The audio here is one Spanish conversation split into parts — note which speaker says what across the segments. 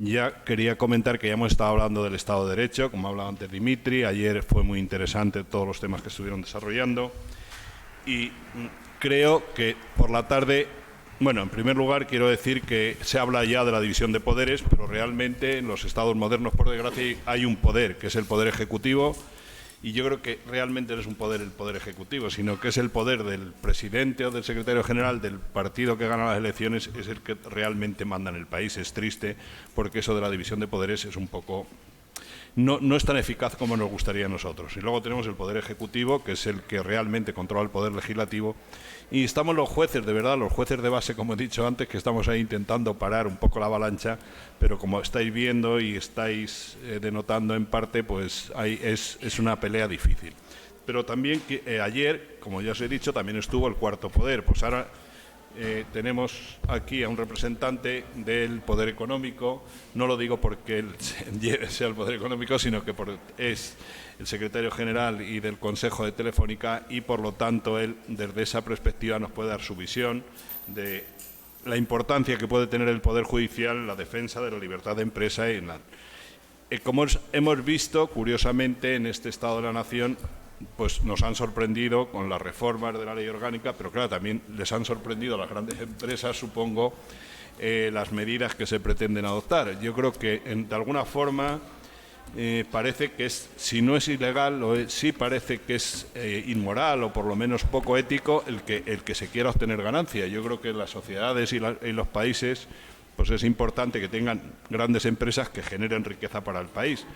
Speaker 1: Ya quería comentar que ya hemos estado hablando del Estado de Derecho, como ha hablado antes Dimitri. Ayer fue muy interesante todos los temas que estuvieron desarrollando. Y creo que por la tarde, bueno, en primer lugar quiero decir que se habla ya de la división de poderes, pero realmente en los estados modernos, por desgracia, hay un poder, que es el poder ejecutivo. Y yo creo que realmente no es un poder el poder ejecutivo, sino que es el poder del presidente o del secretario general del partido que gana las elecciones, es el que realmente manda en el país. Es triste porque eso de la división de poderes es un poco... No es tan eficaz como nos gustaría a nosotros. Y luego tenemos el poder ejecutivo, que es el que realmente controla el poder legislativo. Y estamos los jueces, de verdad, los jueces de base, como he dicho antes, que estamos ahí intentando parar un poco la avalancha, pero como estáis viendo y estáis denotando en parte, pues es una pelea difícil. Pero también ayer, como ya os he dicho, también estuvo el cuarto poder. Pues ahora tenemos aquí a un representante del poder económico. No lo digo porque él sea el poder económico, sino que es el secretario general y del Consejo de Telefónica, y por lo tanto él desde esa perspectiva nos puede dar su visión de la importancia que puede tener el Poder Judicial en la defensa de la libertad de empresa. Como hemos visto, curiosamente, en este Estado de la Nación, pues nos han sorprendido con las reformas de la ley orgánica, pero claro, también les han sorprendido a las grandes empresas, supongo, las medidas que se pretenden adoptar. Yo creo que de alguna forma parece que si no es ilegal, sí parece que es inmoral o por lo menos poco ético el que se quiera obtener ganancia. Yo creo que las sociedades y los países, pues es importante que tengan grandes empresas que generen riqueza para el país.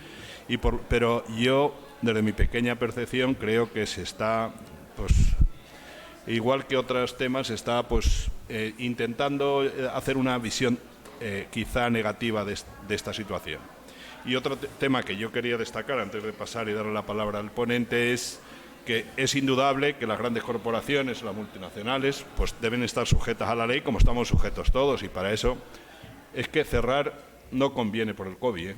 Speaker 1: Pero yo, desde mi pequeña percepción, creo que se está, pues, igual que otros temas, está pues intentando hacer una visión quizá negativa de esta situación. Y otro tema que yo quería destacar antes de pasar y darle la palabra al ponente es que es indudable que las grandes corporaciones, las multinacionales, pues deben estar sujetas a la ley como estamos sujetos todos, y para eso es que cerrar no conviene por el COVID, ¿eh?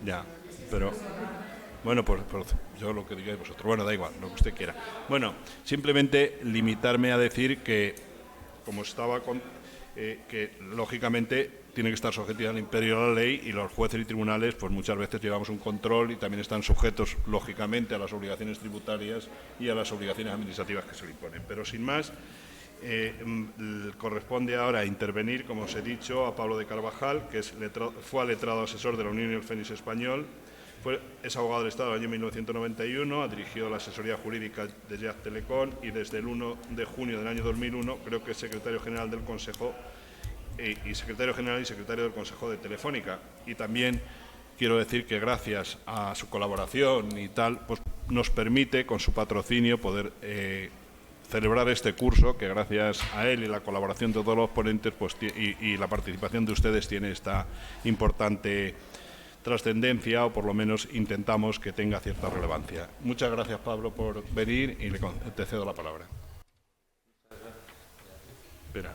Speaker 1: Ya, pero... Bueno, pues yo lo que digáis vosotros. Bueno, da igual, lo que usted quiera. Bueno, simplemente limitarme a decir que, como estaba que lógicamente tiene que estar sometida al imperio de la ley, y los jueces y tribunales pues muchas veces llevamos un control y también están sujetos lógicamente a las obligaciones tributarias y a las obligaciones administrativas que se le imponen. Pero sin más, corresponde ahora intervenir, como os he dicho, a Pablo de Carvajal, que fue letrado asesor de la Unión y el Fénix Español. Es abogado del Estado del año 1991, ha dirigido la asesoría jurídica de Jazz Telecom y desde el 1 de junio del año 2001 creo que es secretario general del Consejo y secretario general y secretario del Consejo de Telefónica. Y también quiero decir que gracias a su colaboración y tal, pues nos permite con su patrocinio poder celebrar este curso, que gracias a él y la colaboración de todos los ponentes pues, y la participación de ustedes tiene esta importante trascendencia, o por lo menos intentamos que tenga cierta relevancia. Muchas gracias, Pablo, por venir, y te cedo la palabra. Espera,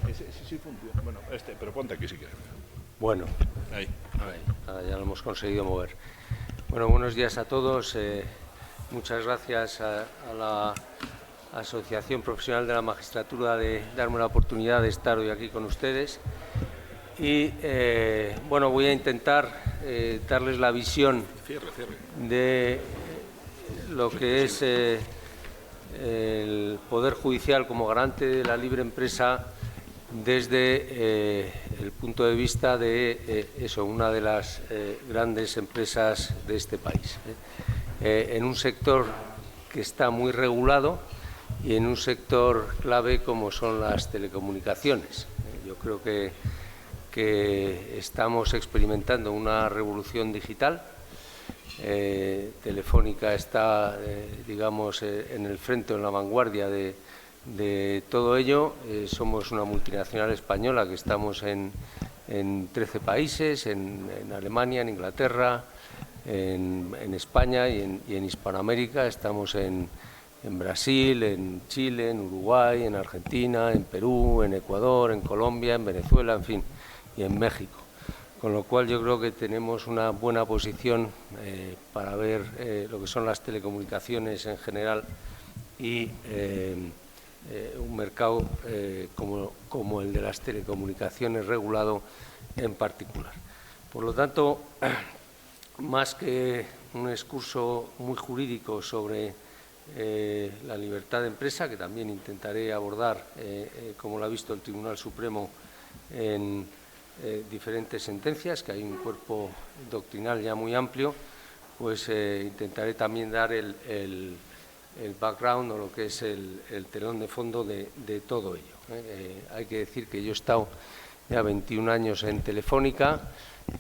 Speaker 1: ese sí funciona. Bueno, pero ponte aquí si quieres.
Speaker 2: Bueno,
Speaker 1: ahí.
Speaker 2: Ya lo hemos conseguido mover. Bueno, buenos días a todos. Muchas gracias a la Asociación Profesional de la Magistratura de darme la oportunidad de estar hoy aquí con ustedes. Y, bueno, voy a intentar darles la visión de lo que es el Poder Judicial como garante de la libre empresa desde el punto de vista de una de las grandes empresas de este país. En un sector que está muy regulado y en un sector clave como son las telecomunicaciones. Yo creo que estamos experimentando una revolución digital. Telefónica está, digamos, en el frente, en la vanguardia de todo ello. Somos una multinacional española que estamos en 13 países, en Alemania, en Inglaterra, en España y en Hispanoamérica. Estamos en Brasil, en Chile, en Uruguay, en Argentina, en Perú, en Ecuador, en Colombia, en Venezuela, en fin, y en México. Con lo cual yo creo que tenemos una buena posición para ver lo que son las telecomunicaciones en general y un mercado como el de las telecomunicaciones regulado en particular. Por lo tanto, más que un excurso muy jurídico sobre la libertad de empresa, que también intentaré abordar, como lo ha visto el Tribunal Supremo en diferentes sentencias, que hay un cuerpo doctrinal ya muy amplio, pues intentaré también dar el background o lo que es el telón de fondo de todo ello. Hay que decir que yo he estado ya 21 años en Telefónica.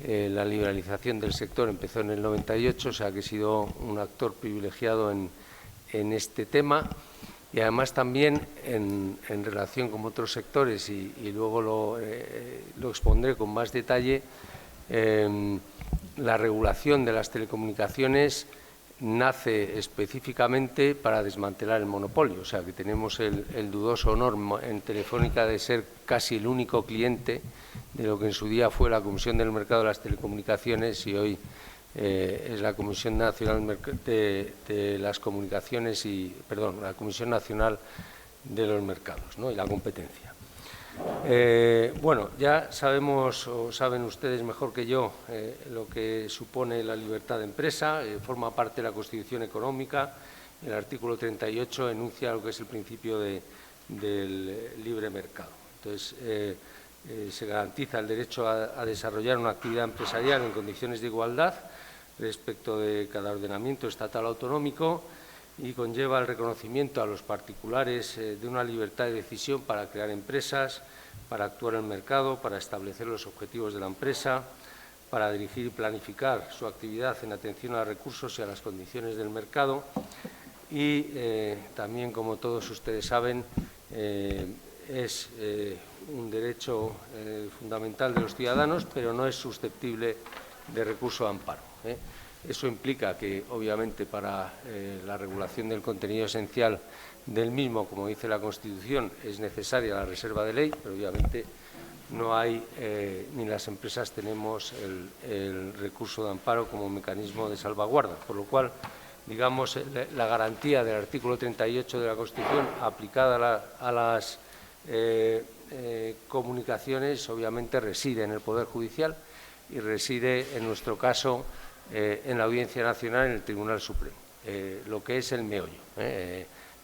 Speaker 2: La liberalización del sector empezó en el 98, o sea que he sido un actor privilegiado en este tema, y además también en relación con otros sectores, y luego lo expondré con más detalle. La regulación de las telecomunicaciones nace específicamente para desmantelar el monopolio, o sea que tenemos el dudoso honor en Telefónica de ser casi el único cliente de lo que en su día fue la Comisión del Mercado de las Telecomunicaciones, y hoy es la Comisión Nacional de las Comunicaciones la Comisión Nacional de los Mercados, ¿no?, y la competencia. Bueno, ya sabemos, o saben ustedes mejor que yo, lo que supone la libertad de empresa. Forma parte de la Constitución Económica. El artículo 38 enuncia lo que es el principio del libre mercado. Entonces, se garantiza el derecho a desarrollar una actividad empresarial en condiciones de igualdad respecto de cada ordenamiento estatal autonómico, y conlleva el reconocimiento a los particulares de una libertad de decisión para crear empresas, para actuar en el mercado, para establecer los objetivos de la empresa, para dirigir y planificar su actividad en atención a los recursos y a las condiciones del mercado. Y también, como todos ustedes saben, es un derecho fundamental de los ciudadanos, pero no es susceptible de recurso de amparo. Eso implica que, obviamente, para la regulación del contenido esencial del mismo, como dice la Constitución, es necesaria la reserva de ley, pero obviamente no hay, ni las empresas tenemos el recurso de amparo como mecanismo de salvaguarda, por lo cual, digamos, la garantía del artículo 38 de la Constitución aplicada a las comunicaciones, obviamente reside en el Poder Judicial y reside, en nuestro caso, en la Audiencia Nacional, en el Tribunal Supremo, lo que es el meollo.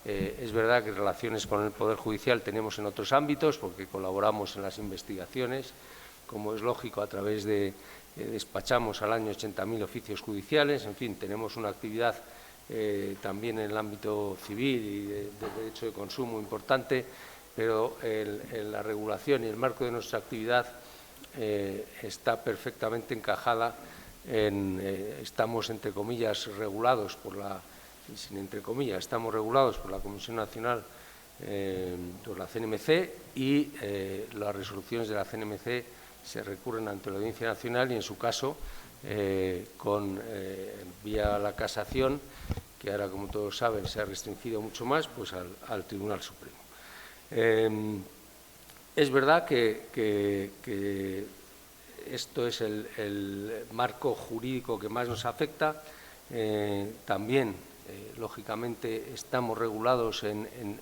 Speaker 2: Es verdad que relaciones con el Poder Judicial tenemos en otros ámbitos, porque colaboramos en las investigaciones, como es lógico, a través de despachamos al año 80.000 oficios judiciales. En fin, tenemos una actividad también en el ámbito civil y de derecho de consumo importante, pero la regulación y el marco de nuestra actividad está perfectamente encajada estamos, entre comillas, regulados por sin entre comillas, estamos regulados por la Comisión Nacional, por la CNMC, y las resoluciones de la CNMC se recurren ante la Audiencia Nacional y, en su caso, vía la casación, que ahora, como todos saben, se ha restringido mucho más, pues al Tribunal Supremo. Es verdad que esto es el marco jurídico que más nos afecta. También, lógicamente, estamos regulados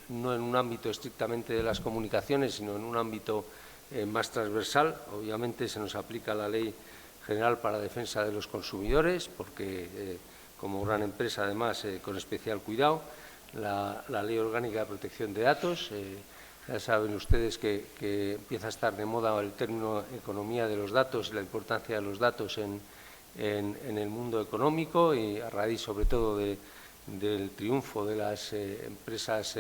Speaker 2: no en un ámbito estrictamente de las comunicaciones, sino en un ámbito más transversal. Obviamente se nos aplica la Ley General para la Defensa de los Consumidores, porque como gran empresa, además, con especial cuidado, la Ley Orgánica de Protección de Datos. Ya saben ustedes que empieza a estar de moda el término economía de los datos y la importancia de los datos en el mundo económico, y a raíz, sobre todo, del triunfo de las empresas,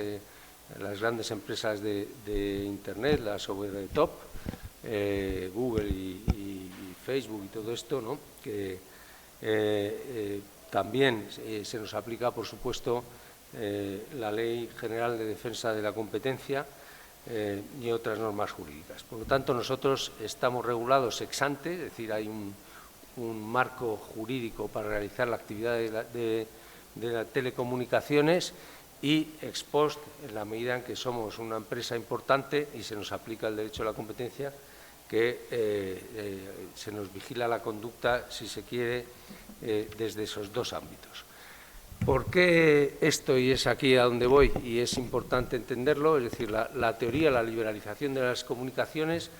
Speaker 2: las grandes empresas de Internet, las over the top, Google y Facebook y todo esto, ¿no?, que también se nos aplica, por supuesto, la Ley General de Defensa de la Competencia y otras normas jurídicas. Por lo tanto, nosotros estamos regulados ex ante, es decir, hay un marco jurídico para realizar la actividad de las telecomunicaciones, y ex post, en la medida en que somos una empresa importante y se nos aplica el derecho a la competencia, que se nos vigila la conducta, si se quiere, desde esos dos ámbitos. ¿Por qué esto? Y es aquí a donde voy, y es importante entenderlo, es decir, la teoría, la liberalización de las comunicaciones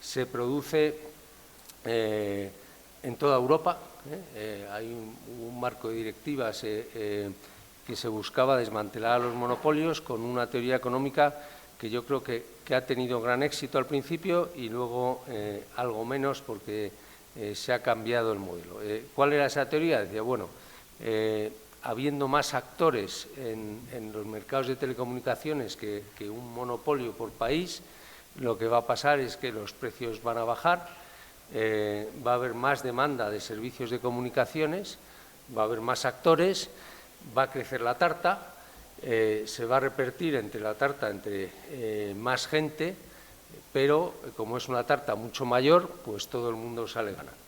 Speaker 2: se produce en toda Europa. Hay un marco de directivas que se buscaba desmantelar los monopolios con una teoría económica que yo creo que ha tenido gran éxito al principio y luego algo menos porque se ha cambiado el modelo. ¿Cuál era esa teoría? Decía, bueno, habiendo más actores en los mercados de telecomunicaciones que un monopolio por país, lo que va a pasar es que los precios van a bajar, va a haber más demanda de servicios de comunicaciones, va a haber más actores, va a crecer la tarta, se va a repartir entre la tarta entre más gente, pero como es una tarta mucho mayor, pues todo el mundo sale ganando.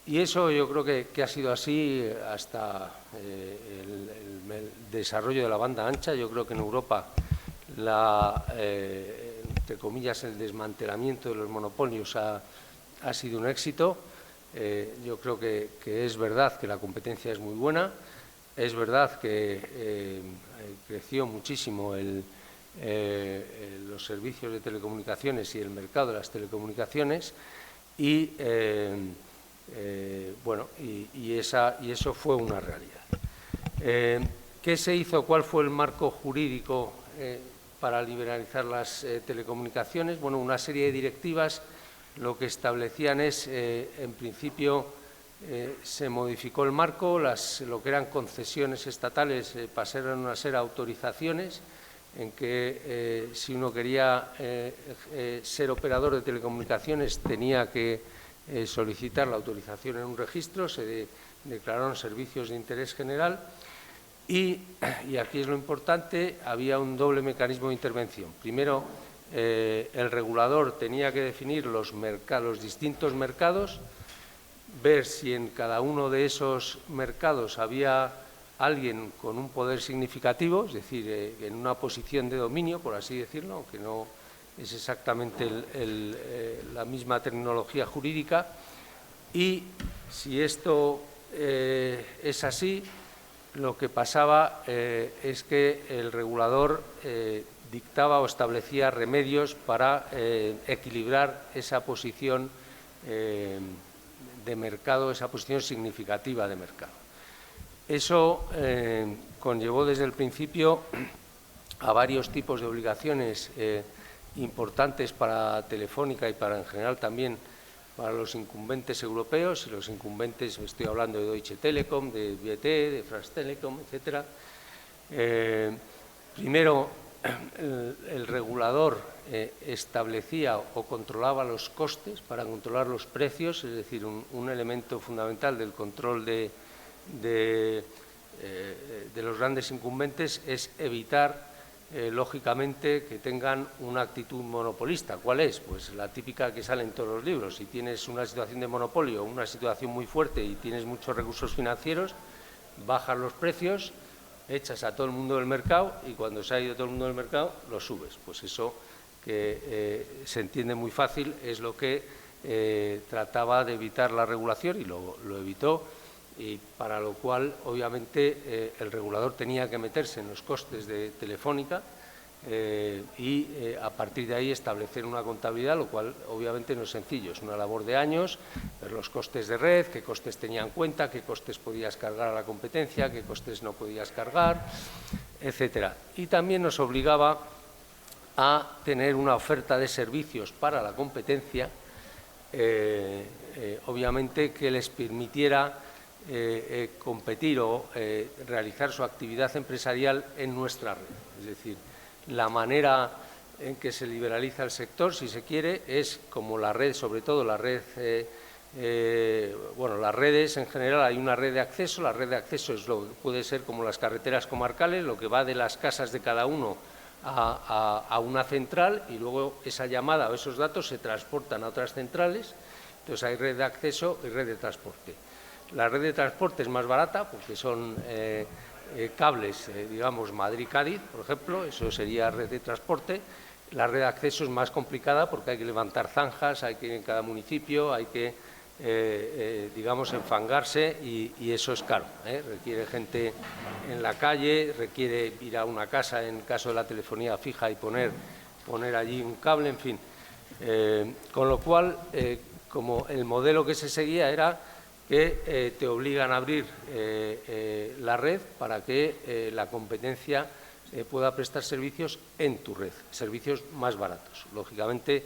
Speaker 2: Y eso yo creo que ha sido así hasta el desarrollo de la banda ancha. Yo creo que en Europa entre comillas, el desmantelamiento de los monopolios ha sido un éxito. Yo creo que es verdad que la competencia es muy buena, es verdad que creció muchísimo los servicios de telecomunicaciones y el mercado de las telecomunicaciones y bueno, y eso fue una realidad. ¿Qué se hizo? ¿Cuál fue el marco jurídico para liberalizar las telecomunicaciones? Bueno, una serie de directivas lo que establecían es, en principio, se modificó el marco, lo que eran concesiones estatales pasaron a ser autorizaciones, en que si uno quería ser operador de telecomunicaciones tenía que solicitar la autorización en un registro, se declararon servicios de interés general y aquí es lo importante, había un doble mecanismo de intervención. Primero, el regulador tenía que definir los distintos mercados, ver si en cada uno de esos mercados había alguien con un poder significativo, es decir, en una posición de dominio, por así decirlo, aunque no es exactamente la misma terminología jurídica, y si esto es así, lo que pasaba es que el regulador dictaba o establecía remedios para equilibrar esa posición de mercado, esa posición significativa de mercado. Eso conllevó desde el principio a varios tipos de obligaciones importantes para Telefónica y para en general también para los incumbentes europeos, y los incumbentes, estoy hablando de Deutsche Telekom, de BT, de France Telecom, etc. Primero, el regulador establecía o controlaba los costes para controlar los precios, es decir, un elemento fundamental del control de los grandes incumbentes es evitar lógicamente, que tengan una actitud monopolista. ¿Cuál es? Pues la típica que sale en todos los libros. Si tienes una situación de monopolio, una situación muy fuerte y tienes muchos recursos financieros, bajas los precios, echas a todo el mundo del mercado y cuando se ha ido todo el mundo del mercado, lo subes. Pues eso que se entiende muy fácil es lo que trataba de evitar la regulación y lo evitó, y para lo cual obviamente el regulador tenía que meterse en los costes de Telefónica y a partir de ahí establecer una contabilidad, lo cual obviamente no es sencillo, es una labor de años, ver los costes de red, qué costes tenía en cuenta, qué costes podías cargar a la competencia, qué costes no podías cargar, etcétera. Y también nos obligaba a tener una oferta de servicios para la competencia, obviamente que les permitiera competir o realizar su actividad empresarial en nuestra red. Es decir, la manera en que se liberaliza el sector, si se quiere, es como la red, sobre todo la red, bueno, las redes en general, hay una red de acceso, la red de acceso es lo que puede ser como las carreteras comarcales, lo que va de las casas de cada uno a una central y luego esa llamada o esos datos se transportan a otras centrales, entonces hay red de acceso y red de transporte. La red de transporte es más barata porque son cables, digamos, Madrid-Cádiz, por ejemplo, eso sería red de transporte. La red de acceso es más complicada porque hay que levantar zanjas, hay que ir en cada municipio, hay que digamos, enfangarse y eso es caro, requiere gente en la calle, requiere ir a una casa en caso de la telefonía fija y poner allí un cable, en fin. Con lo cual, como el modelo que se seguía era que te obligan a abrir la red para que la competencia pueda prestar servicios en tu red, servicios más baratos. Lógicamente,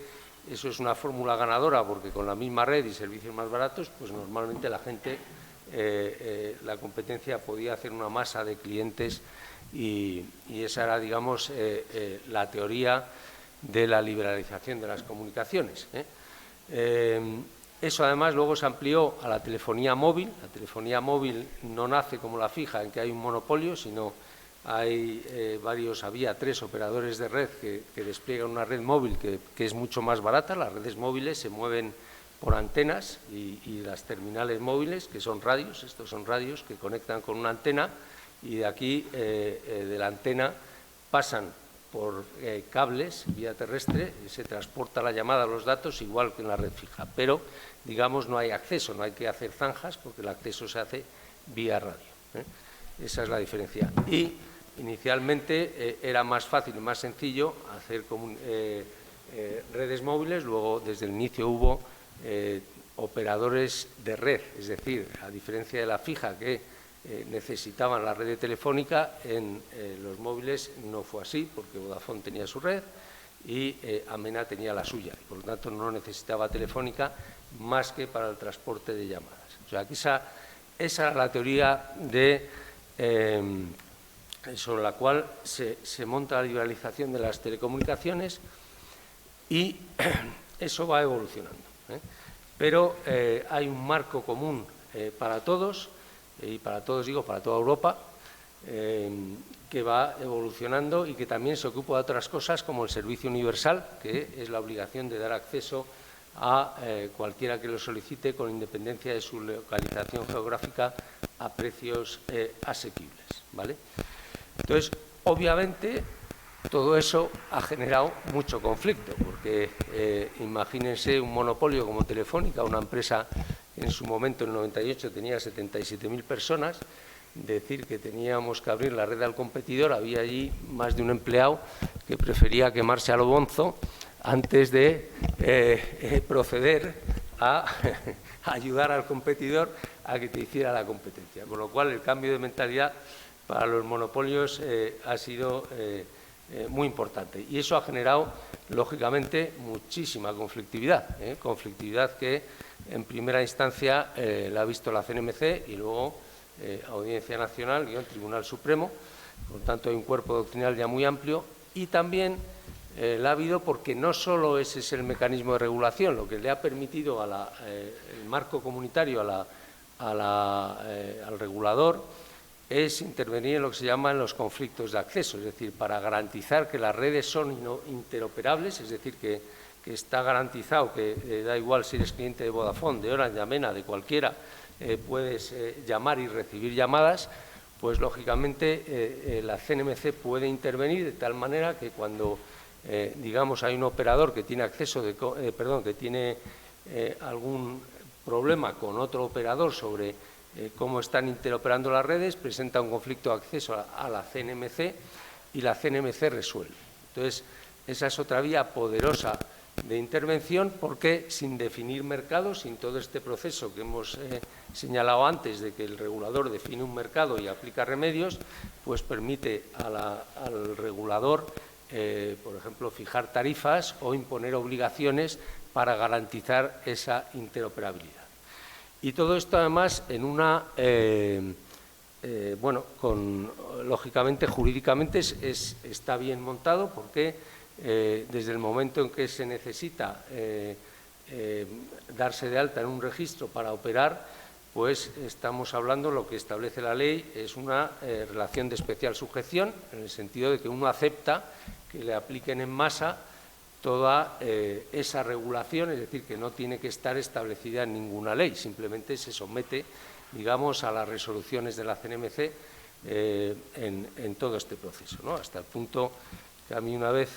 Speaker 2: eso es una fórmula ganadora porque con la misma red y servicios más baratos, pues normalmente la gente, la competencia podía hacer una masa de clientes y esa era, digamos, la teoría de la liberalización de las comunicaciones. Eso además luego se amplió a la telefonía móvil. La telefonía móvil no nace como la fija en que hay un monopolio, sino hay había 3 operadores de red que despliegan una red móvil que es mucho más barata. Las redes móviles se mueven por antenas y las terminales móviles, que son radios, estos son radios que conectan con una antena y de aquí, de la antena, pasan por cables vía terrestre y se transporta la llamada, los datos, igual que en la red fija. Pero, digamos, no hay acceso, no hay que hacer zanjas porque el acceso se hace vía radio. Esa es la diferencia. Y inicialmente era más fácil y más sencillo hacer redes móviles, luego desde el inicio hubo operadores de red, es decir, a diferencia de la fija que necesitaban la red telefónica, en los móviles no fue así porque Vodafone tenía su red y Amena tenía la suya, y por lo tanto no necesitaba telefónica más que para el transporte de llamadas. O sea, que esa era la teoría sobre la cual se monta la liberalización de las telecomunicaciones y eso va evolucionando. Pero hay un marco común para todos, y para todos digo, para toda Europa, que va evolucionando y que también se ocupa de otras cosas como el servicio universal, que es la obligación de dar acceso a cualquiera que lo solicite con independencia de su localización geográfica a precios asequibles, ¿vale? Entonces, obviamente, todo eso ha generado mucho conflicto, porque imagínense un monopolio como Telefónica, una empresa que en su momento, en el 98, tenía 77.000 personas, decir que teníamos que abrir la red al competidor, había allí más de un empleado que prefería quemarse a lo bonzo antes de proceder a ayudar al competidor a que te hiciera la competencia. Con lo cual, el cambio de mentalidad para los monopolios ha sido muy importante. Y eso ha generado, lógicamente, muchísima conflictividad. Conflictividad que, en primera instancia, la ha visto la CNMC y luego Audiencia Nacional y el Tribunal Supremo. Por lo tanto, hay un cuerpo doctrinal ya muy amplio y también la ha habido porque no solo ese es el mecanismo de regulación, lo que le ha permitido el marco comunitario al regulador es intervenir en lo que se llaman los conflictos de acceso, es decir, para garantizar que las redes son interoperables, es decir, que está garantizado que da igual si eres cliente de Vodafone, de Orange, de Amena, de cualquiera, puedes llamar y recibir llamadas, pues lógicamente la CNMC puede intervenir de tal manera que cuando digamos hay un operador que tiene acceso que tiene algún problema con otro operador sobre cómo están interoperando las redes, presenta un conflicto de acceso a la CNMC y la CNMC resuelve. Entonces, esa es otra vía poderosa de intervención porque sin definir mercados, sin todo este proceso que hemos señalado antes de que el regulador define un mercado y aplica remedios, pues permite al regulador, por ejemplo, fijar tarifas o imponer obligaciones para garantizar esa interoperabilidad. Y todo esto además en una, lógicamente, jurídicamente está bien montado porque desde el momento en que se necesita darse de alta en un registro para operar, pues estamos hablando, lo que establece la ley es una relación de especial sujeción, en el sentido de que uno acepta que le apliquen en masa toda esa regulación, es decir, que no tiene que estar establecida en ninguna ley, simplemente se somete, digamos, a las resoluciones de la CNMC en todo este proceso, ¿no? Hasta el punto que a mí una vez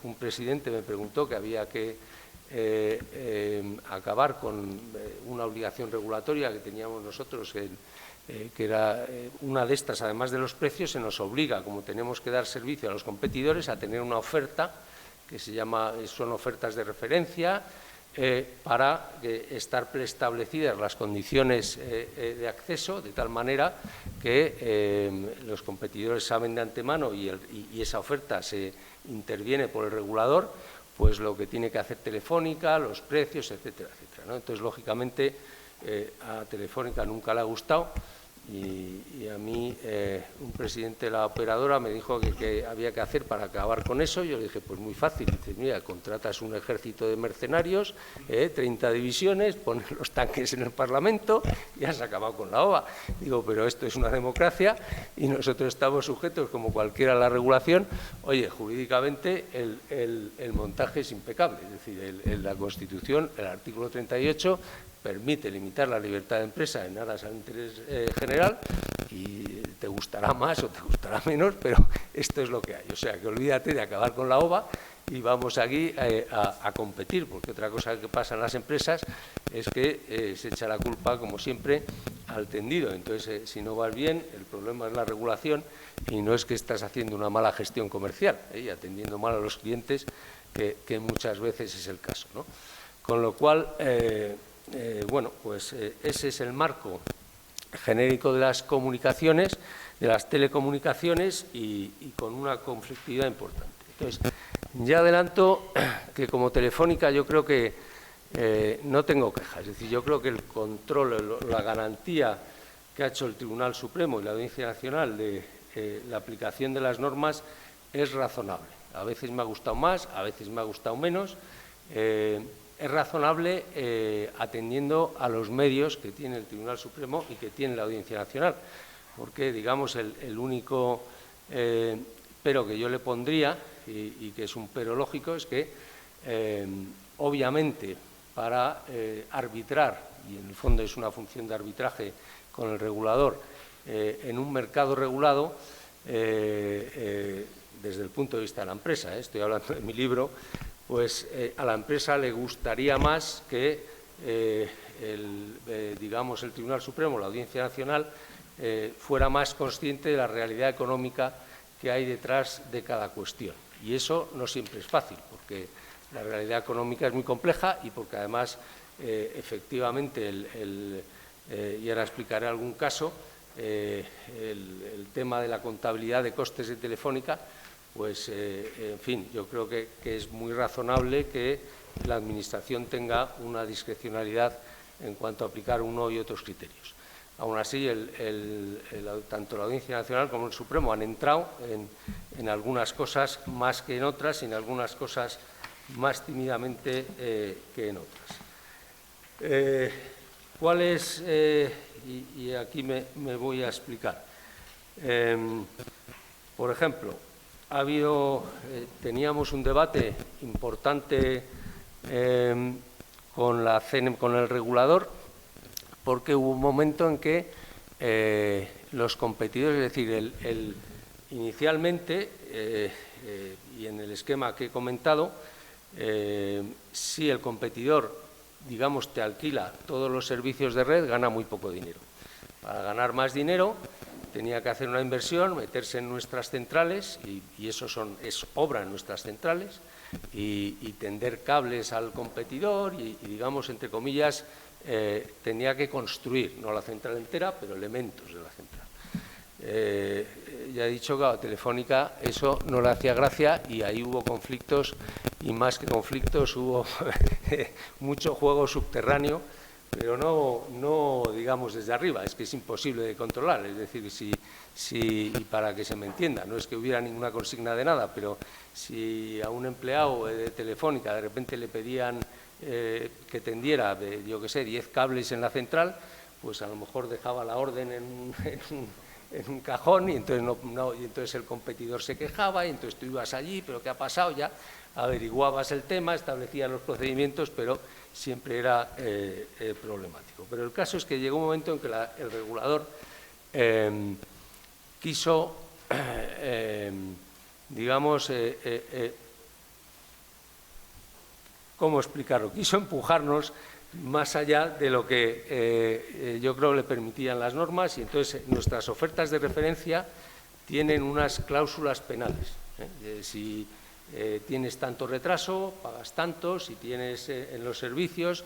Speaker 2: un presidente me preguntó que había que acabar con una obligación regulatoria que teníamos nosotros, que era una de estas, además de los precios, se nos obliga, como tenemos que dar servicio a los competidores, a tener una oferta que son ofertas de referencia, para estar preestablecidas las condiciones de acceso, de tal manera que los competidores saben de antemano y esa oferta se interviene por el regulador, pues lo que tiene que hacer Telefónica, los precios, etcétera, etcétera, ¿no? Entonces, lógicamente, a Telefónica nunca le ha gustado y a mí un presidente de la operadora me dijo que había que hacer para acabar con eso. Yo le dije, pues muy fácil. Dice, mira, contratas un ejército de mercenarios, 30 divisiones, pones los tanques en el Parlamento y has acabado con la OVA. Digo, pero esto es una democracia y nosotros estamos sujetos, como cualquiera, a la regulación. Oye, jurídicamente el montaje es impecable. Es decir, la Constitución, el artículo 38, permite limitar la libertad de empresa en aras al interés general, y te gustará más o te gustará menos, pero esto es lo que hay. O sea, que olvídate de acabar con la OVA y vamos aquí a competir, porque otra cosa que pasa en las empresas es que se echa la culpa, como siempre, al tendido. Entonces, si no vas bien, el problema es la regulación y no es que estás haciendo una mala gestión comercial y atendiendo mal a los clientes, que muchas veces es el caso, ¿no? Con lo cual, bueno, pues ese es el marco genérico de las comunicaciones, de las telecomunicaciones, y con una conflictividad importante. Entonces, ya adelanto que como Telefónica yo creo que no tengo quejas. Es decir, yo creo que el control, la garantía que ha hecho el Tribunal Supremo y la Audiencia Nacional de la aplicación de las normas es razonable. A veces me ha gustado más, a veces me ha gustado menos. Es razonable atendiendo a los medios que tiene el Tribunal Supremo y que tiene la Audiencia Nacional, porque, digamos, el único pero que yo le pondría, y que es un pero lógico, es que, obviamente, para arbitrar, y en el fondo es una función de arbitraje con el regulador, en un mercado regulado, desde el punto de vista de la empresa, estoy hablando de mi libro, pues a la empresa le gustaría más que digamos, el Tribunal Supremo, la Audiencia Nacional, fuera más consciente de la realidad económica que hay detrás de cada cuestión. Y eso no siempre es fácil, porque la realidad económica es muy compleja y porque además, efectivamente, y ahora explicaré algún caso, el tema de la contabilidad de costes de Telefónica, pues, en fin, yo creo que es muy razonable que la Administración tenga una discrecionalidad en cuanto a aplicar uno y otros criterios. Aún así, tanto la Audiencia Nacional como el Supremo han entrado en algunas cosas más que en otras y en algunas cosas más tímidamente que en otras. ¿Cuál es? Y aquí me voy a explicar. Por ejemplo, teníamos un debate importante con el regulador, porque hubo un momento en que los competidores, es decir, inicialmente, y en el esquema que he comentado, si el competidor, digamos, te alquila todos los servicios de red, gana muy poco dinero. Para ganar más dinero tenía que hacer una inversión, meterse en nuestras centrales, y eso es obra en nuestras centrales, y tender cables al competidor y, digamos, entre comillas, tenía que construir, no la central entera, pero elementos de la central. Ya he dicho que a Telefónica eso no le hacía gracia y ahí hubo conflictos, y más que conflictos hubo mucho juego subterráneo, pero no, digamos, desde arriba, es que es imposible de controlar. Es decir, y para que se me entienda, no es que hubiera ninguna consigna de nada, pero si a un empleado de Telefónica de repente le pedían que tendiera, yo qué sé, 10 cables en la central, pues a lo mejor dejaba la orden en un cajón y entonces el competidor se quejaba y entonces tú ibas allí, pero ¿qué ha pasado? Ya averiguabas el tema, establecías los procedimientos, pero siempre era problemático. Pero el caso es que llegó un momento en que el regulador quiso, digamos, ¿cómo explicarlo? Quiso empujarnos más allá de lo que yo creo le permitían las normas, y entonces nuestras ofertas de referencia tienen unas cláusulas penales. Si tienes tanto retraso, pagas tanto, si tienes en los servicios,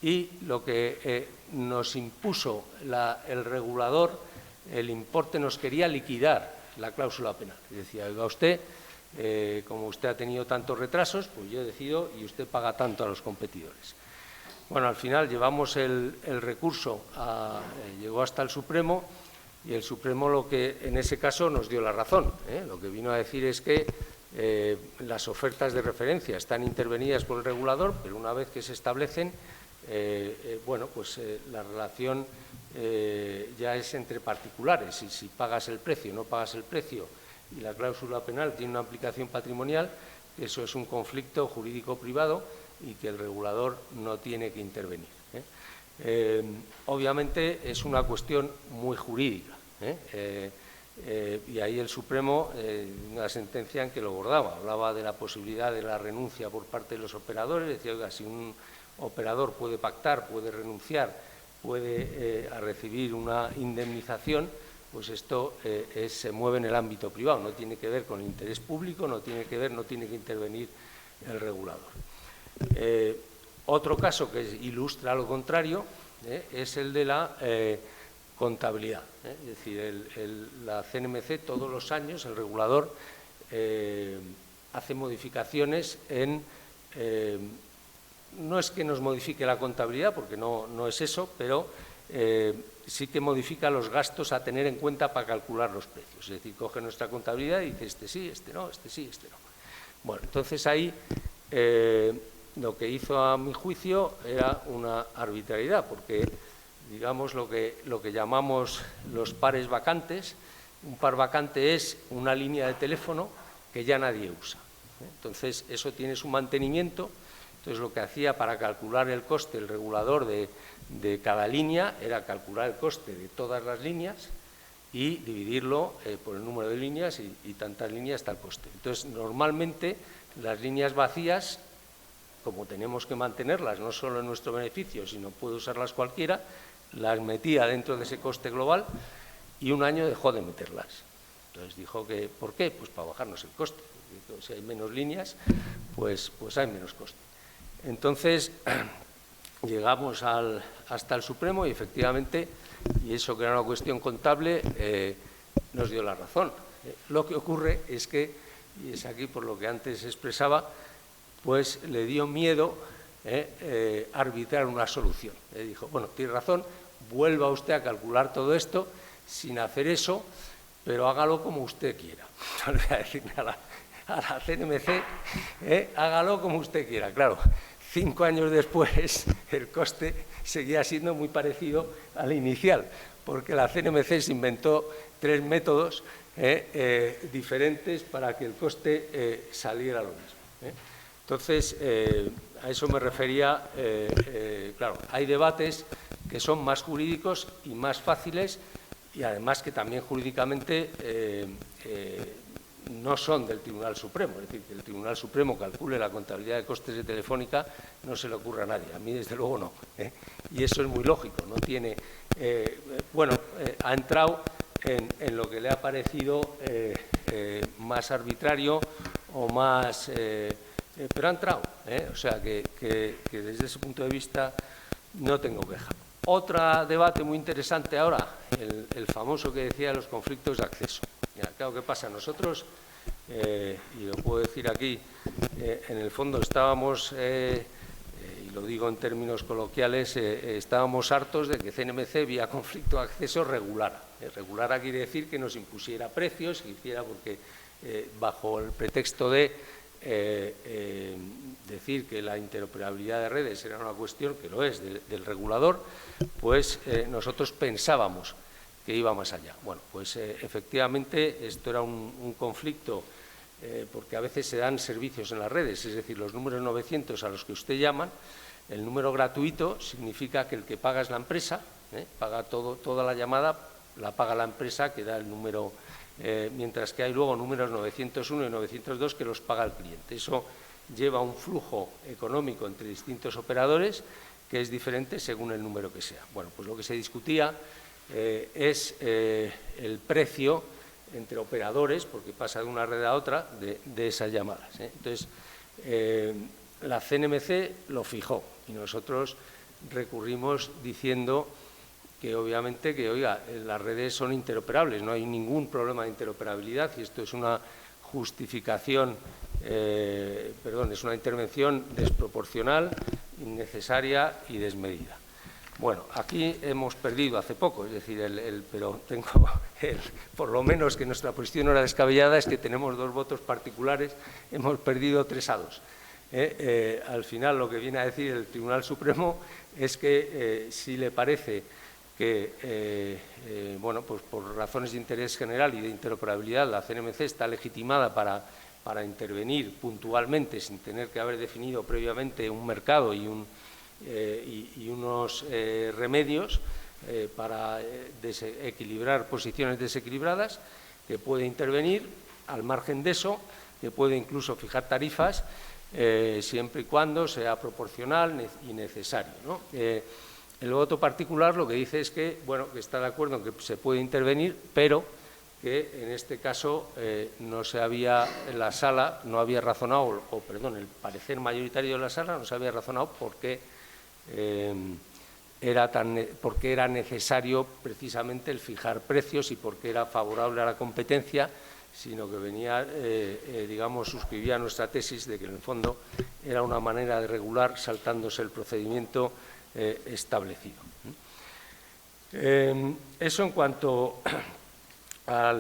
Speaker 2: y lo que nos impuso el regulador, el importe nos quería liquidar la cláusula penal. Decía, oiga usted, como usted ha tenido tantos retrasos, pues yo decido y usted paga tanto a los competidores. Bueno, al final llevamos el recurso, llegó hasta el Supremo, y el Supremo lo que en ese caso nos dio la razón. Lo que vino a decir es que las ofertas de referencia están intervenidas por el regulador, pero una vez que se establecen, bueno, pues la relación ya es entre particulares, y si pagas el precio, no pagas el precio, y la cláusula penal tiene una aplicación patrimonial, eso es un conflicto jurídico privado y que el regulador no tiene que intervenir. Obviamente es una cuestión muy jurídica, y ahí el Supremo, una sentencia en que lo abordaba, hablaba de la posibilidad de la renuncia por parte de los operadores, decía, oiga, si un operador puede pactar, puede renunciar, puede recibir una indemnización, pues esto se mueve en el ámbito privado, no tiene que ver con el interés público, no tiene que intervenir el regulador. Otro caso que ilustra lo contrario es el de la contabilidad. Es decir, la CNMC todos los años, el regulador hace modificaciones en… no es que nos modifique la contabilidad, porque no es eso, pero sí que modifica los gastos a tener en cuenta para calcular los precios. Es decir, coge nuestra contabilidad y dice, este sí, este no, este sí, este no. Bueno, entonces ahí lo que hizo, a mi juicio, era una arbitrariedad, porque, digamos, lo que llamamos los pares vacantes, un par vacante es una línea de teléfono que ya nadie usa. Entonces, eso tiene su mantenimiento. Entonces, lo que hacía para calcular el coste el regulador de cada línea era calcular el coste de todas las líneas y dividirlo por el número de líneas, y tantas líneas está el coste. Entonces, normalmente, las líneas vacías, como tenemos que mantenerlas, no solo en nuestro beneficio, sino puede usarlas cualquiera, las metía dentro de ese coste global y un año dejó de meterlas. Entonces dijo que, ¿por qué? Pues para bajarnos el coste. Si hay menos líneas, pues hay menos coste. Entonces, llegamos hasta el Supremo y, efectivamente, y eso que era una cuestión contable, nos dio la razón. Lo que ocurre es que, y es aquí por lo que antes expresaba, pues le dio miedo arbitrar una solución. Dijo, bueno, tiene razón, vuelva usted a calcular todo esto sin hacer eso, pero hágalo como usted quiera. No le voy a decir nada a la CNMC, hágalo como usted quiera. Claro, 5 años después el coste seguía siendo muy parecido al inicial, porque la CNMC se inventó 3 métodos diferentes para que el coste saliera lo mismo. Entonces, a eso me refería. Claro, hay debates que son más jurídicos y más fáciles, y además que también jurídicamente no son del Tribunal Supremo. Es decir, que el Tribunal Supremo calcule la contabilidad de costes de Telefónica no se le ocurre a nadie, a mí desde luego no. Y eso es muy lógico, no tiene… bueno, ha entrado en lo que le ha parecido más arbitrario o más… pero ha entrado, o sea que desde ese punto de vista no tengo queja. Otro debate muy interesante ahora, el famoso que decía de los conflictos de acceso. Mira, claro, ¿qué pasa? Nosotros, y lo puedo decir aquí, en el fondo estábamos, y lo digo en términos coloquiales, estábamos hartos de que CNMC, vía conflicto de acceso, regulara. Regulara quiere decir que nos impusiera precios, que hiciera, porque bajo el pretexto de decir que la interoperabilidad de redes era una cuestión, que lo es, del regulador, pues nosotros pensábamos que iba más allá. Bueno, pues efectivamente esto era un conflicto, porque a veces se dan servicios en las redes, es decir, los números 900 a los que usted llama, el número gratuito significa que el que paga es la empresa, paga toda la llamada, la paga la empresa que da el número, mientras que hay luego números 901 y 902 que los paga el cliente. Eso lleva un flujo económico entre distintos operadores que es diferente según el número que sea. Bueno, pues lo que se discutía es el precio entre operadores, porque pasa de una red a otra, de esas llamadas. Entonces, la CNMC lo fijó y nosotros recurrimos diciendo que obviamente las redes son interoperables, no hay ningún problema de interoperabilidad y esto es una justificación, es una intervención desproporcional, innecesaria y desmedida. Bueno, aquí hemos perdido hace poco, es decir, por lo menos que nuestra posición no era descabellada, es que tenemos 2 votos particulares, hemos perdido 3-2. Al final lo que viene a decir el Tribunal Supremo es que si le parece que, pues por razones de interés general y de interoperabilidad, la CNMC está legitimada para intervenir puntualmente sin tener que haber definido previamente un mercado y unos remedios para equilibrar posiciones desequilibradas, que puede intervenir al margen de eso, que puede incluso fijar tarifas siempre y cuando sea proporcional y necesario, ¿no? El voto particular lo que dice es que, que está de acuerdo en que se puede intervenir, pero que en este caso en la sala no había razonado, el parecer mayoritario de la sala no se había razonado porque era necesario precisamente el fijar precios y porque era favorable a la competencia, sino que venía, suscribía nuestra tesis de que en el fondo era una manera de regular saltándose el procedimiento establecido. Eso en cuanto a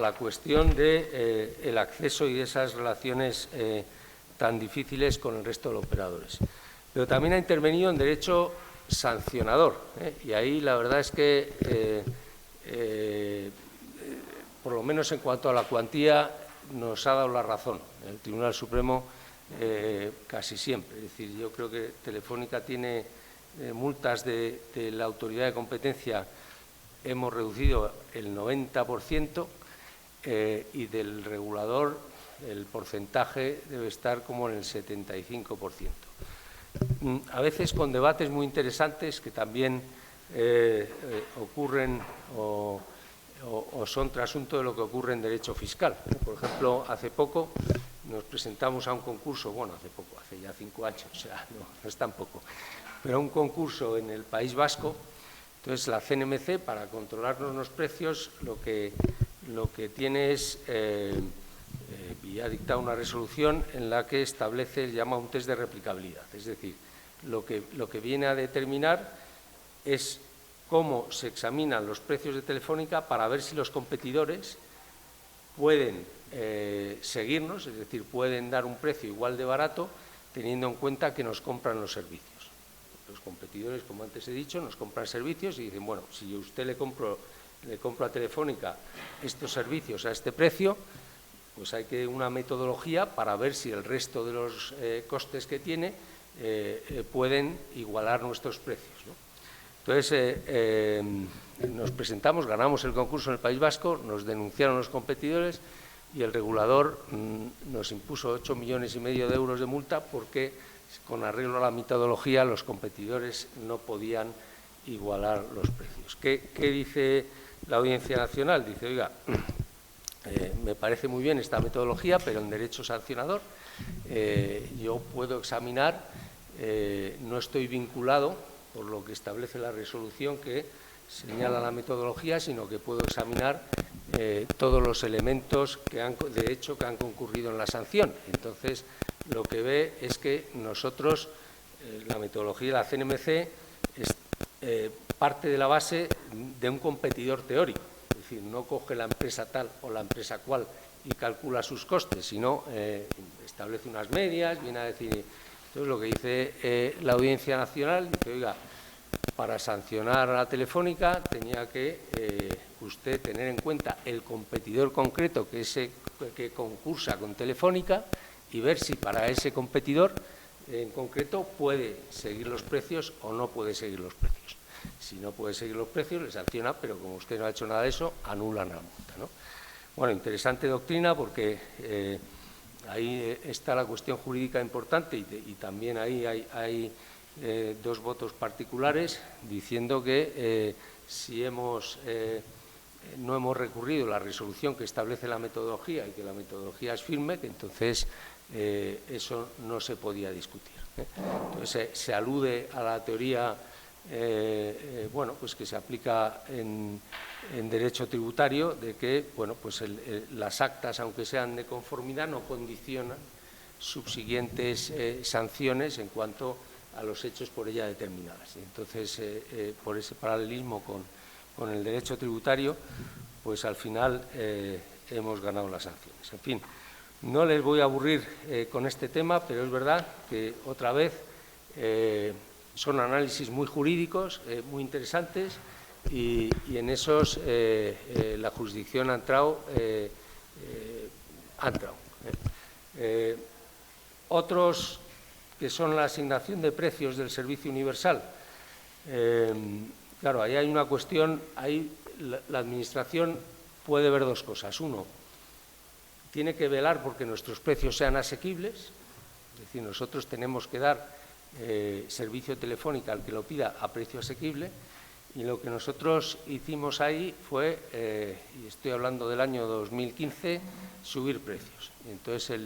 Speaker 2: la cuestión del acceso y de esas relaciones tan difíciles con el resto de los operadores. Pero también ha intervenido en derecho sancionador, y ahí la verdad es que, por lo menos en cuanto a la cuantía, nos ha dado la razón el Tribunal Supremo casi siempre. Es decir, yo creo que Telefónica tiene multas de la Autoridad de Competencia, hemos reducido el 90% y del regulador el porcentaje debe estar como en el 75%. A veces con debates muy interesantes que también ocurren o son trasunto de lo que ocurre en derecho fiscal. Por ejemplo, hace poco nos presentamos a un concurso, hace ya 5 años, o sea, no es tan poco, pero a un concurso en el País Vasco. Entonces, la CNMC, para controlarnos los precios, lo que tiene es, y ha dictado una resolución en la que establece, llama un test de replicabilidad. Es decir, lo que viene a determinar es cómo se examinan los precios de Telefónica para ver si los competidores pueden seguirnos, es decir, pueden dar un precio igual de barato, teniendo en cuenta que nos compran los servicios. Los competidores, como antes he dicho, nos compran servicios y dicen, si usted le compro a Telefónica estos servicios a este precio, pues hay que una metodología para ver si el resto de los costes que tiene pueden igualar nuestros precios, ¿no? Entonces, nos presentamos, ganamos el concurso en el País Vasco, nos denunciaron los competidores y el regulador nos impuso 8,5 millones de euros de multa porque, con arreglo a la metodología, los competidores no podían igualar los precios. ¿Qué dice la Audiencia Nacional? Dice, oiga, me parece muy bien esta metodología, pero en derecho sancionador yo puedo examinar, no estoy vinculado por lo que establece la resolución que señala la metodología, sino que puedo examinar todos los elementos de hecho que han concurrido en la sanción. Entonces, lo que ve es que nosotros, la metodología de la CNMC, parte de la base de un competidor teórico. Es decir, no coge la empresa tal o la empresa cual y calcula sus costes, sino establece unas medias, viene a decir. Entonces, lo que dice la Audiencia Nacional, dice, oiga, para sancionar a la Telefónica tenía que usted tener en cuenta el competidor concreto que concursa con Telefónica y ver si para ese competidor en concreto puede seguir los precios o no puede seguir los precios. Si no puede seguir los precios, le sanciona, pero como usted no ha hecho nada de eso, anulan la multa, ¿no? Bueno, interesante doctrina porque ahí está la cuestión jurídica importante y también ahí hay dos votos particulares diciendo que si no hemos recurrido la resolución que establece la metodología y que la metodología es firme, que entonces eso no se podía discutir. Entonces se alude a la teoría bueno, pues que se aplica en derecho tributario de que bueno, pues las actas, aunque sean de conformidad, no condicionan subsiguientes sanciones en cuanto a los hechos por ella determinadas. Entonces, por ese paralelismo con el derecho tributario, pues al final hemos ganado las sanciones. En fin, no les voy a aburrir con este tema, pero es verdad que otra vez son análisis muy jurídicos, muy interesantes, y en esos la jurisdicción ha entrado. Otros que son la asignación de precios del servicio universal. Claro, ahí hay una cuestión, ahí la Administración puede ver dos cosas. Uno, tiene que velar porque nuestros precios sean asequibles, es decir, nosotros tenemos que dar servicio telefónico al que lo pida a precio asequible, y lo que nosotros hicimos ahí fue, y estoy hablando del año 2015, subir precios. Entonces,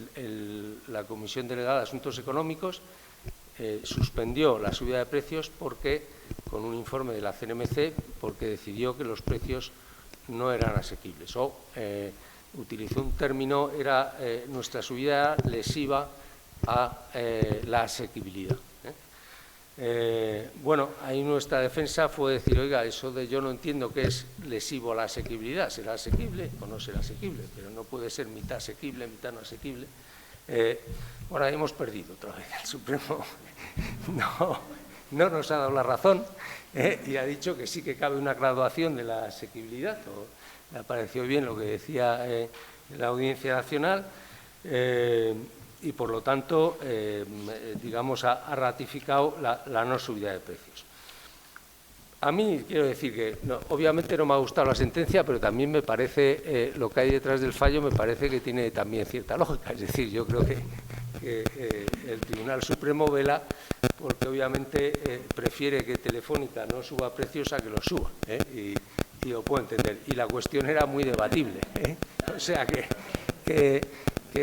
Speaker 2: la Comisión Delegada de Asuntos Económicos suspendió la subida de precios porque, con un informe de la CNMC, porque decidió que los precios no eran asequibles. O utilizó un término, era nuestra subida lesiva a la asequibilidad. Bueno, ahí nuestra defensa fue decir, oiga, eso de yo no entiendo qué es lesivo a la asequibilidad, ¿será asequible o no será asequible? Pero no puede ser mitad asequible, mitad no asequible. Bueno, hemos perdido otra vez. El Supremo no nos ha dado la razón y ha dicho que sí que cabe una graduación de la asequibilidad. Me pareció bien lo que decía la Audiencia Nacional. Y, por lo tanto, digamos, ha ratificado la no subida de precios. A mí, quiero decir que, obviamente no me ha gustado la sentencia, pero también me parece, lo que hay detrás del fallo me parece que tiene también cierta lógica. Es decir, yo creo que el Tribunal Supremo vela porque, obviamente, prefiere que Telefónica no suba precios a que los suba, y lo puedo entender. Y la cuestión era muy debatible, o sea que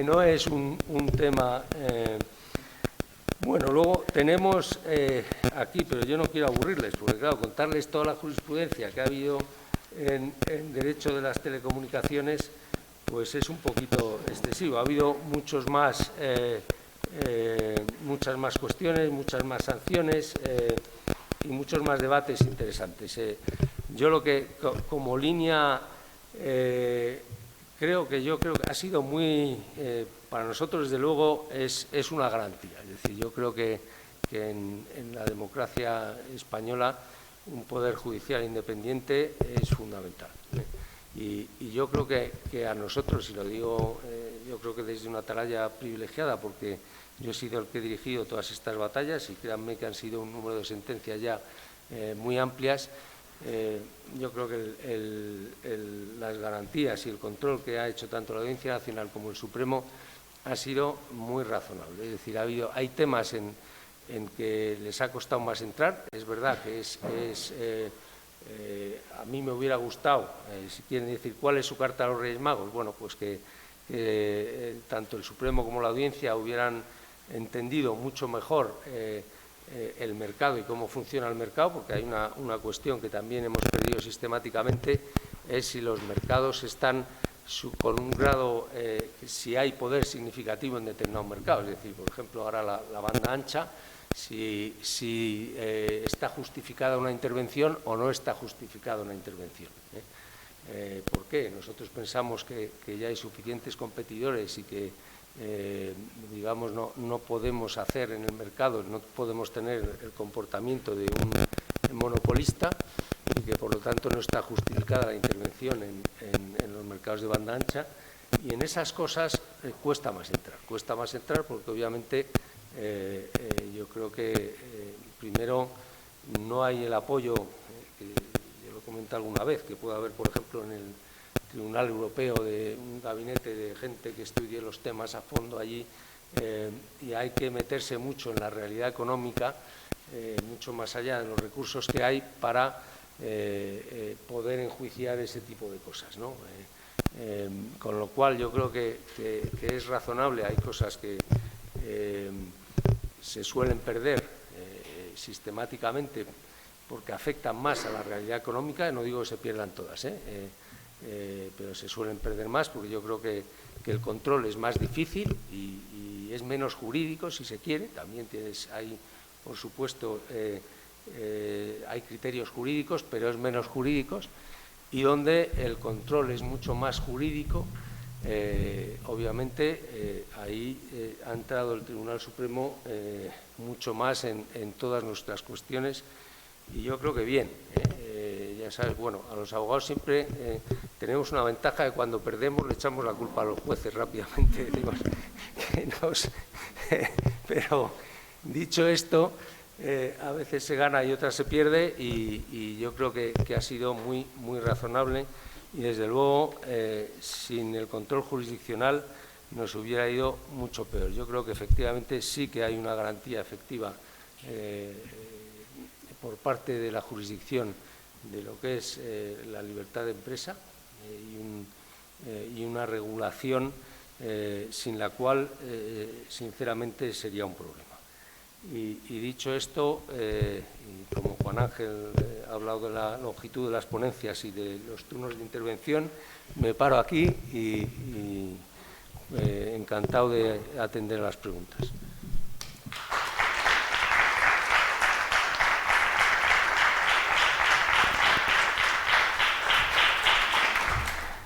Speaker 2: no es un tema. Bueno, luego tenemos aquí, pero yo no quiero aburrirles, porque claro, contarles toda la jurisprudencia que ha habido en derecho de las telecomunicaciones, pues es un poquito excesivo. Ha habido muchas más cuestiones, muchas más sanciones y muchos más debates interesantes. Yo lo que, como línea, creo que ha sido muy, para nosotros, desde luego, es una garantía. Es decir, yo creo que en la democracia española un poder judicial independiente es fundamental. Y yo creo que a nosotros, y lo digo, yo creo que desde una atalaya privilegiada, porque yo he sido el que he dirigido todas estas batallas y créanme que han sido un número de sentencias ya muy amplias. Yo creo que las garantías y el control que ha hecho tanto la Audiencia Nacional como el Supremo ha sido muy razonable. Es decir, hay temas en que les ha costado más entrar. Es verdad que a mí me hubiera gustado, si quieren decir cuál es su carta a los Reyes Magos, bueno, pues que tanto el Supremo como la Audiencia hubieran entendido mucho mejor el mercado y cómo funciona el mercado, porque hay una cuestión que también hemos perdido sistemáticamente, es si los mercados están con un grado, si hay poder significativo en determinado mercado. Es decir, por ejemplo, ahora la banda ancha, si está justificada una intervención o no está justificada una intervención. ¿Por qué? Nosotros pensamos que ya hay suficientes competidores y que digamos, no podemos hacer en el mercado, no podemos tener el comportamiento de un monopolista y que, por lo tanto, no está justificada la intervención en los mercados de banda ancha. Y en esas cosas cuesta más entrar porque, obviamente, yo creo que, primero, no hay el apoyo, que yo lo comenté alguna vez, que puede haber, por ejemplo, en el Tribunal Europeo, de un gabinete de gente que estudie los temas a fondo allí, y hay que meterse mucho en la realidad económica, mucho más allá de los recursos que hay para poder enjuiciar ese tipo de cosas, ¿no? Con lo cual yo creo que es razonable. Hay cosas que se suelen perder sistemáticamente porque afectan más a la realidad económica. No digo que se pierdan todas, pero se suelen perder más porque yo creo que el control es más difícil y es menos jurídico, si se quiere. También hay, por supuesto, hay criterios jurídicos, pero es menos jurídicos, y donde el control es mucho más jurídico. Obviamente ahí ha entrado el Tribunal Supremo mucho más en todas nuestras cuestiones, y yo creo que bien. Ya sabes, bueno, a los abogados siempre tenemos una ventaja: de cuando perdemos le echamos la culpa a los jueces rápidamente, decimos que pero dicho esto, a veces se gana y otras se pierde, y yo creo que ha sido muy razonable, y desde luego sin el control jurisdiccional nos hubiera ido mucho peor. Yo creo que efectivamente sí que hay una garantía efectiva por parte de la jurisdicción de lo que es la libertad de empresa, y una regulación sin la cual sinceramente sería un problema. Y dicho esto, y como Juan Ángel ha hablado de la longitud de las ponencias y de los turnos de intervención, me paro aquí y encantado de atender a las preguntas.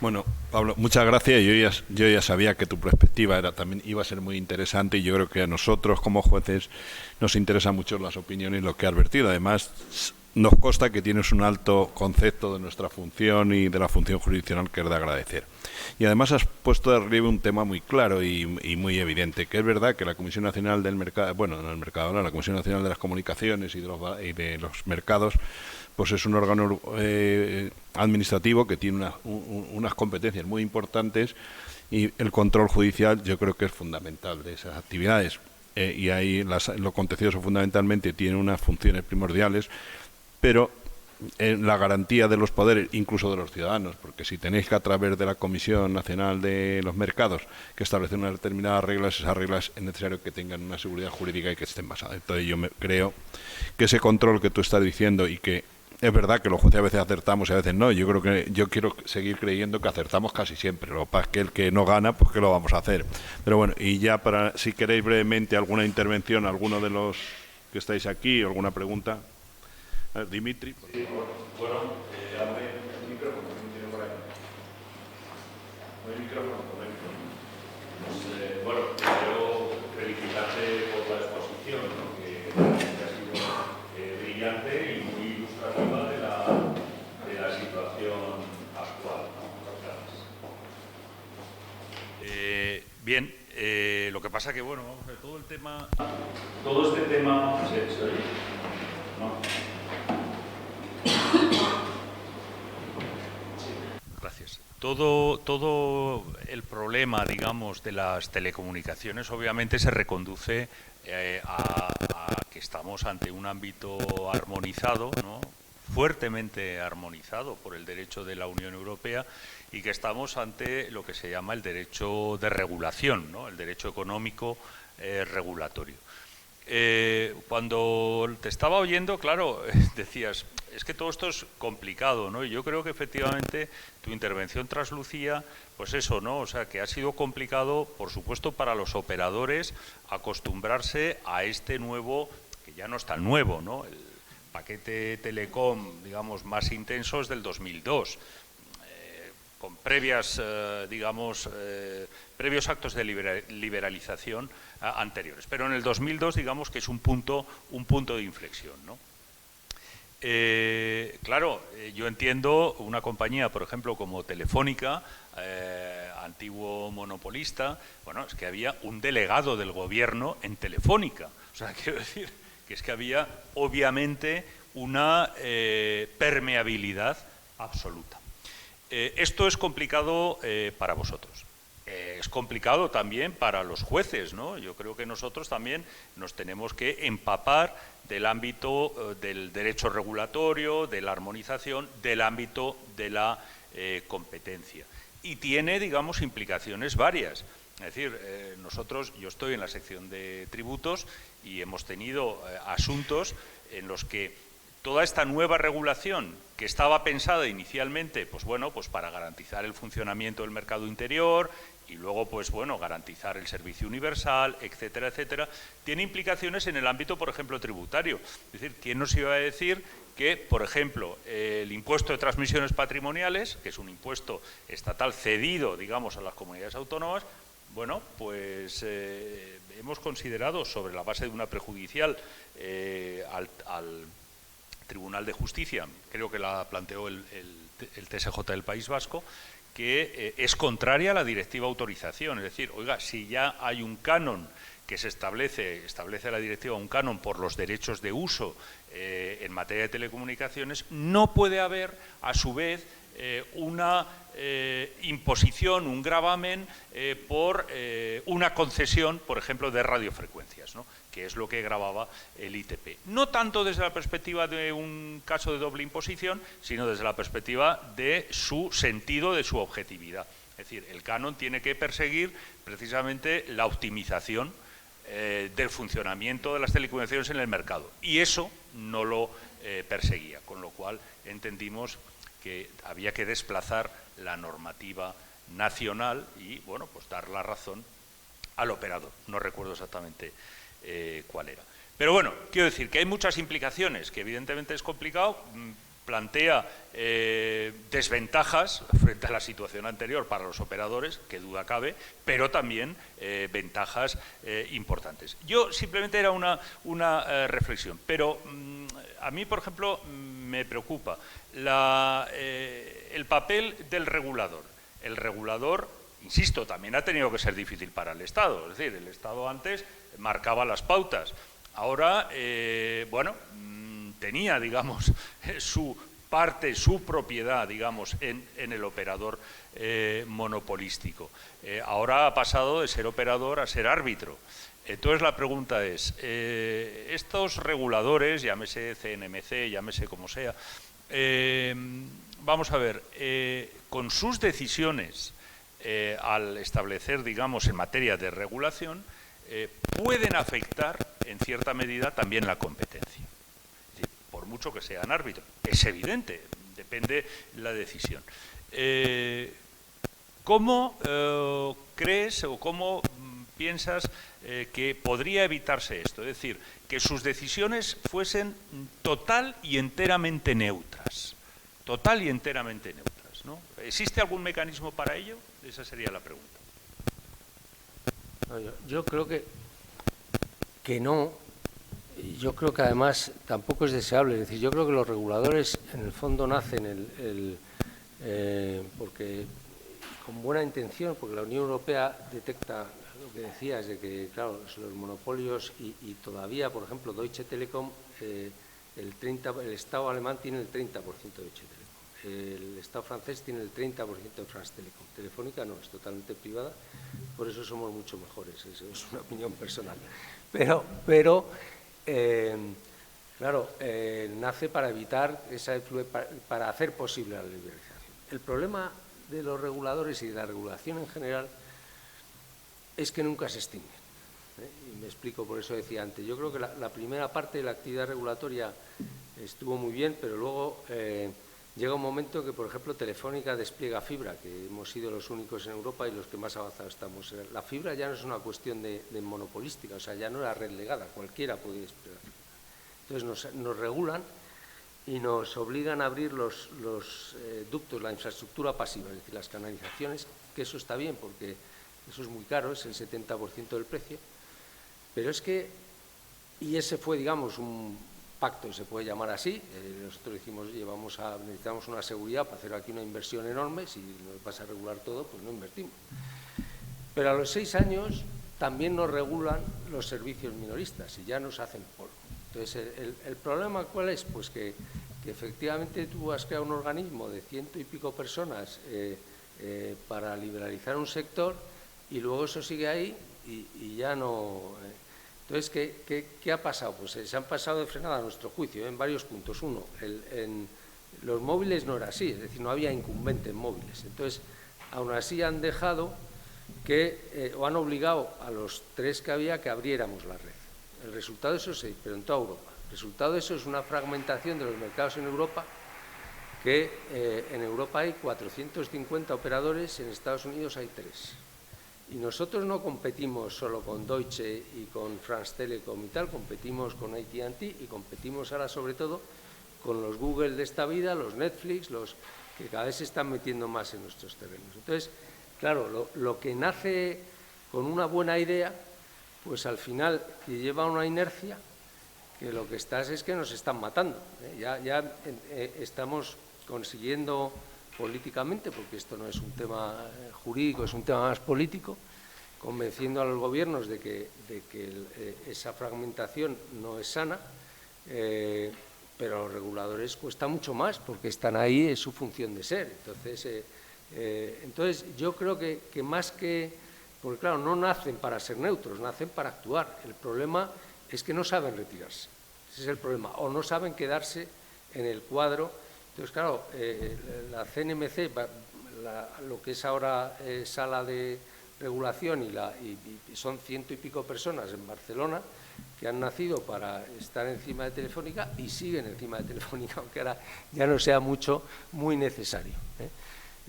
Speaker 1: Bueno, Pablo, muchas gracias. Yo ya sabía que tu perspectiva también iba a ser muy interesante, y yo creo que a nosotros como jueces nos interesan mucho las opiniones y lo que has vertido. Además, nos consta que tienes un alto concepto de nuestra función y de la función jurisdiccional, que es de agradecer. Y además has puesto de relieve un tema muy claro y muy evidente, que es verdad que la Comisión Nacional del Mercado, la Comisión Nacional de las Comunicaciones y de los Mercados, pues es un órgano administrativo que tiene unas competencias muy importantes, y el control judicial yo creo que es fundamental de esas actividades. Y ahí lo contencioso fundamentalmente tiene unas funciones primordiales, pero la garantía de los poderes, incluso de los ciudadanos, porque si tenéis que, a través de la Comisión Nacional de los Mercados, que establecer unas determinadas reglas, esas reglas es necesario que tengan una seguridad jurídica y que estén basadas. Entonces yo creo que ese control que tú estás diciendo, y que es verdad que los jueces a veces acertamos y a veces no, yo quiero seguir creyendo que acertamos casi siempre. Lo que pasa es que el que no gana, pues ¿qué lo vamos a hacer? Pero bueno, y ya si queréis brevemente alguna intervención, alguno de los que estáis aquí, alguna pregunta. A ver, Dimitri.
Speaker 3: Sí, bueno, abre el micrófono, que tiene por ahí. No hay micrófono, correcto. Pues, bueno, quiero felicitarte por la exposición, ¿no? Que ha sido brillante y muy ilustrativa de la situación actual, ¿no?
Speaker 4: Bien, lo que pasa que, bueno, vamos a ver, todo este tema... ¿Se oye? ¿No? Gracias. Todo el problema, digamos, de las telecomunicaciones obviamente se reconduce a que estamos ante un ámbito armonizado, ¿no? Fuertemente armonizado por el derecho de la Unión Europea, y que estamos ante lo que se llama el derecho de regulación, ¿no? El derecho económico regulatorio. Cuando te estaba oyendo, claro, decías, es que todo esto es complicado, ¿no? Y yo creo que efectivamente tu intervención traslucía, pues eso, ¿no? O sea, que ha sido complicado, por supuesto, para los operadores acostumbrarse a este nuevo, que ya no es tan nuevo, ¿no? El paquete telecom, digamos, más intenso es del 2002, con previas, previos actos de liberalización anteriores. Pero en el 2002, digamos que es un punto de inflexión, ¿no? Claro, yo entiendo una compañía, por ejemplo, como Telefónica, antiguo monopolista, bueno, es que había un delegado del gobierno en Telefónica. O sea, quiero decir que es que había, obviamente, una permeabilidad absoluta. Esto es complicado para vosotros. Es complicado también para los jueces, ¿no? Yo creo que nosotros también nos tenemos que empapar del ámbito del derecho regulatorio, de la armonización, del ámbito de la competencia. Y tiene, digamos, implicaciones varias. Es decir, yo estoy en la sección de tributos y hemos tenido asuntos en los que toda esta nueva regulación que estaba pensada inicialmente, pues bueno, pues para garantizar el funcionamiento del mercado interior y luego, pues bueno, garantizar el servicio universal, etcétera, etcétera, tiene implicaciones en el ámbito, por ejemplo, tributario. Es decir, ¿quién nos iba a decir que, por ejemplo, el impuesto de transmisiones patrimoniales, que es un impuesto estatal cedido, digamos, a las comunidades autónomas, bueno, pues hemos considerado, sobre la base de una prejudicial al Tribunal de Justicia, creo que la planteó el TSJ del País Vasco, que es contraria a la directiva autorización. Es decir, oiga, si ya hay un canon que establece la directiva un canon por los derechos de uso en materia de telecomunicaciones, no puede haber, a su vez, una imposición, un gravamen por una concesión, por ejemplo, de radiofrecuencias, ¿no?, que es lo que gravaba el ITP. No tanto desde la perspectiva de un caso de doble imposición, sino desde la perspectiva de su sentido, de su objetividad. Es decir, el canon tiene que perseguir precisamente la optimización del funcionamiento de las telecomunicaciones en el mercado. Y eso no lo perseguía, con lo cual entendimos que había que desplazar la normativa nacional y, bueno, pues dar la razón al operador. No recuerdo exactamente cuál era. Pero bueno, quiero decir que hay muchas implicaciones, que evidentemente es complicado, plantea desventajas frente a la situación anterior para los operadores, que duda cabe, pero también ventajas importantes. Yo simplemente era una reflexión, pero a mí, por ejemplo, me preocupa el papel del regulador. El regulador, insisto, también ha tenido que ser difícil para el Estado. Es decir, el Estado antes marcaba las pautas. Ahora, bueno, tenía, digamos, su parte, su propiedad, digamos, en el operador monopolístico. Ahora ha pasado de ser operador a ser árbitro. Entonces la pregunta es, estos reguladores, llámese CNMC, llámese como sea, vamos a ver, con sus decisiones al establecer, digamos, en materia de regulación, pueden afectar en cierta medida también la competencia. Es decir, por mucho que sean árbitros, es evidente, depende la decisión. ¿Cómo crees o cómo piensas que podría evitarse esto? Es decir, que sus decisiones fuesen total y enteramente neutras. Total y enteramente neutras, ¿no? ¿Existe algún mecanismo para ello? Esa sería la pregunta.
Speaker 2: No, yo creo que no. Yo creo que además tampoco es deseable. Es decir, yo creo que los reguladores en el fondo nacen porque con buena intención, porque la Unión Europea detecta lo que decías, de que, claro, los monopolios y todavía, por ejemplo, Deutsche Telekom, el Estado alemán tiene el 30% de Deutsche Telekom. El Estado francés tiene el 30% de France Telecom. Telefónica no, es totalmente privada, por eso somos mucho mejores, eso es una opinión personal. Pero claro, nace para evitar, para hacer posible la liberalización. El problema de los reguladores y de la regulación en general es que nunca se extinguen. Y me explico, por eso decía antes. Yo creo que la primera parte de la actividad regulatoria estuvo muy bien, pero luego llega un momento que, por ejemplo, Telefónica despliega fibra, que hemos sido los únicos en Europa y los que más avanzados estamos. La fibra ya no es una cuestión de monopolística, o sea, ya no era red legada, cualquiera puede desplegar fibra. Entonces nos regulan y nos obligan a abrir los ductos, la infraestructura pasiva, es decir, las canalizaciones, que eso está bien porque eso es muy caro, es el 70% del precio, pero es que, y ese fue, digamos, un pacto, se puede llamar así, nosotros dijimos, necesitamos una seguridad para hacer aquí una inversión enorme, si nos vas a regular todo, pues no invertimos. Pero a los 6 años también nos regulan los servicios minoristas y ya nos hacen polvo. Entonces, ¿el problema cuál es? Pues que que efectivamente tú has creado un organismo de 100 y pico personas para liberalizar un sector y luego eso sigue ahí y ya no... Entonces, ¿qué ha pasado? Pues se han pasado de frenada a nuestro juicio en varios puntos. Uno, en los móviles no era así, es decir, no había incumbente en móviles. Entonces, aún así han dejado o han obligado a los 3 que había que abriéramos la red. El resultado de eso sí, pero en toda Europa. El resultado de eso es una fragmentación de los mercados en Europa, que en Europa hay 450 operadores, en Estados Unidos hay 3. Y nosotros no competimos solo con Deutsche y con France Telecom y tal, competimos con AT&T y competimos ahora sobre todo con los Google de esta vida, los Netflix, los que cada vez se están metiendo más en nuestros terrenos. Entonces, claro, lo que nace con una buena idea, pues al final que lleva una inercia, que lo que estás es que nos están matando. Ya estamos consiguiendo políticamente, porque esto no es un tema jurídico, es un tema más político, convenciendo a los gobiernos de que esa fragmentación no es sana, pero a los reguladores cuesta mucho más, porque están ahí, es su función de ser. Entonces yo creo que más que... Porque claro, no nacen para ser neutros, nacen para actuar. El problema es que no saben retirarse, ese es el problema, o no saben quedarse en el cuadro. Entonces, claro, la CNMC, lo que es ahora sala de regulación, y son 100 y pico personas en Barcelona que han nacido para estar encima de Telefónica y siguen encima de Telefónica, aunque ahora ya no sea muy necesario.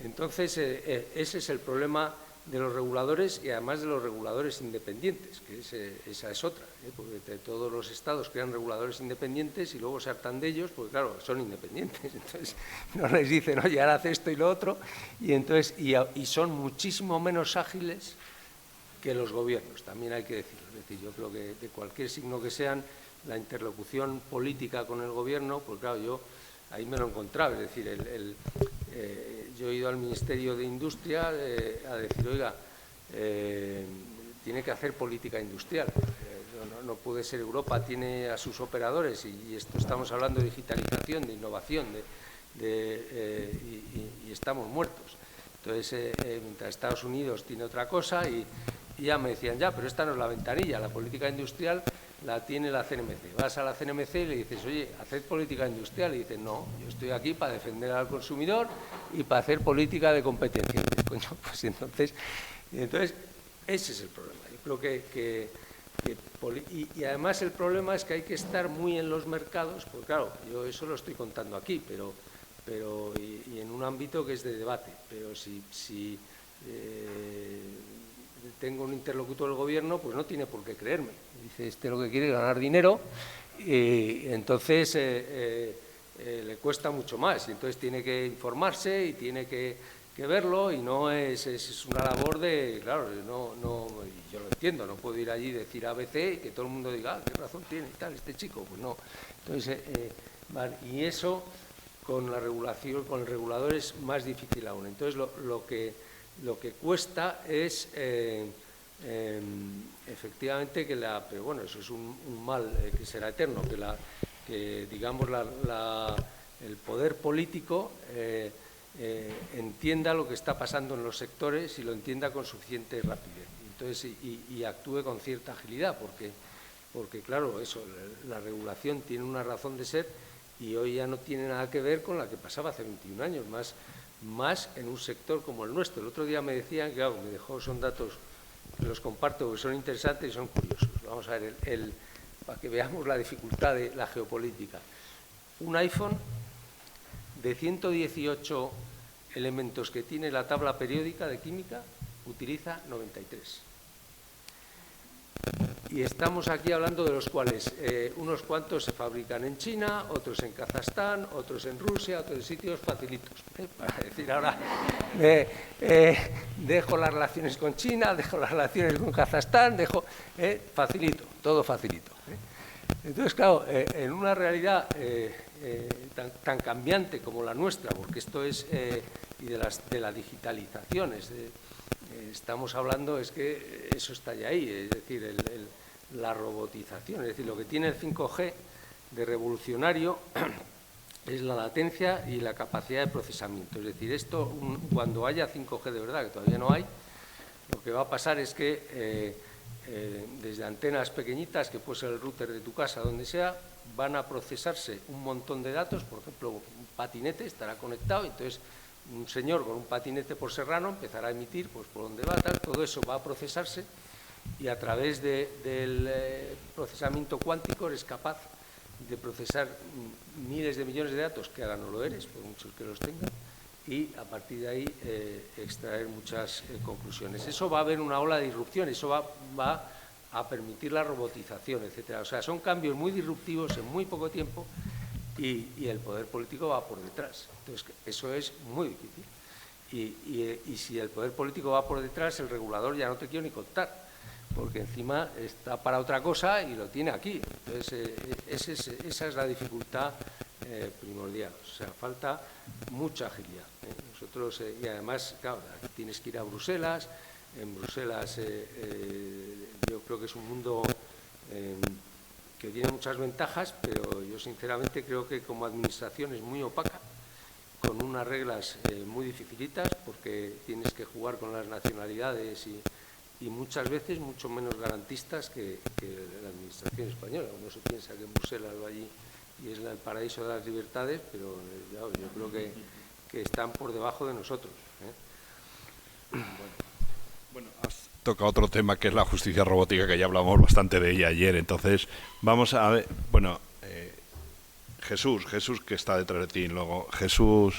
Speaker 2: Entonces, ese es el problema de los reguladores y además de los reguladores independientes, que esa es otra, porque todos los estados crean reguladores independientes y luego se hartan de ellos, porque claro, son independientes, entonces no les dicen, oye, ahora haz esto y lo otro, y son muchísimo menos ágiles que los gobiernos, también hay que decirlo. Es decir, yo creo que de cualquier signo que sean, la interlocución política con el gobierno, pues claro, yo ahí me lo he encontrado, es decir, yo he ido al Ministerio de Industria a decir, oiga, tiene que hacer política industrial. No puede ser, Europa tiene a sus operadores y esto estamos hablando de digitalización, de innovación, y estamos muertos. Entonces, mientras Estados Unidos tiene otra cosa y ya me decían, ya, pero esta no es la ventanilla, la política industrial la tiene la CNMC. Vas a la CNMC y le dices, oye, haced política industrial. Y dices, no, yo estoy aquí para defender al consumidor y para hacer política de competencia. Y coño, pues entonces, ese es el problema. Yo creo y además el problema es que hay que estar muy en los mercados, porque claro, yo eso lo estoy contando aquí, pero y en un ámbito que es de debate. Pero si tengo un interlocutor del gobierno, pues no tiene por qué creerme. Dice, lo que quiere es ganar dinero y entonces le cuesta mucho más. Y entonces tiene que informarse y tiene que verlo y no es una labor de... Claro, yo lo entiendo, no puedo ir allí y decir ABC y que todo el mundo diga, qué razón tiene y tal, este chico. Pues no. Entonces, vale, y eso con la regulación, con el regulador es más difícil aún. Entonces, lo que cuesta es efectivamente pero bueno, eso es un mal que será eterno, que digamos el poder político entienda lo que está pasando en los sectores y lo entienda con suficiente rapidez. Entonces, y actúe con cierta agilidad, porque claro, eso, la regulación tiene una razón de ser y hoy ya no tiene nada que ver con la que pasaba hace 21 años, más en un sector como el nuestro. El otro día me decían, que me dejó, son datos que los comparto porque son interesantes y son curiosos. Vamos a ver, para que veamos la dificultad de la geopolítica. Un iPhone de 118 elementos que tiene la tabla periódica de química, utiliza 93. Y estamos aquí hablando de los cuales unos cuantos se fabrican en China, otros en Kazajstán, otros en Rusia, otros en sitios facilitos. Para decir ahora, dejo las relaciones con China, dejo las relaciones con Kazajstán, facilito, todo facilito. Entonces, claro, en una realidad tan cambiante como la nuestra, porque esto es, y de la digitalización, estamos hablando, es que eso está ya ahí, es decir, la robotización, es decir, lo que tiene el 5G de revolucionario es la latencia y la capacidad de procesamiento. Es decir, esto, cuando haya 5G de verdad, que todavía no hay, lo que va a pasar es que desde antenas pequeñitas, que puede ser el router de tu casa, donde sea, van a procesarse un montón de datos. Por ejemplo, un patinete estará conectado, entonces un señor con un patinete por Serrano empezará a emitir pues, por donde va, tal, todo eso va a procesarse y a través del procesamiento cuántico eres capaz de procesar miles de millones de datos, que ahora no lo eres, por muchos que los tengan, y a partir de ahí extraer muchas conclusiones. Eso va a haber una ola de disrupción, eso va a permitir la robotización, etcétera. O sea, son cambios muy disruptivos en muy poco tiempo y el poder político va por detrás. Entonces, eso es muy difícil. Y si el poder político va por detrás, el regulador ya no te quiero ni contar, porque encima está para otra cosa y lo tiene aquí. Entonces, esa es la dificultad primordial. O sea, falta mucha agilidad. Nosotros, y además, claro, tienes que ir a Bruselas. En Bruselas yo creo que es un mundo que tiene muchas ventajas, pero yo sinceramente creo que como administración es muy opaca, con unas reglas muy dificilitas, porque tienes que jugar con las nacionalidades y muchas veces mucho menos garantistas que la administración española. Uno se piensa que en Bruselas va allí y es el paraíso de las libertades, pero yo creo que están por debajo de nosotros.
Speaker 1: Bueno, has tocado otro tema que es la justicia robótica, que ya hablamos bastante de ella ayer. Entonces, vamos a ver, bueno, Jesús, que está detrás de ti. Luego, Jesús,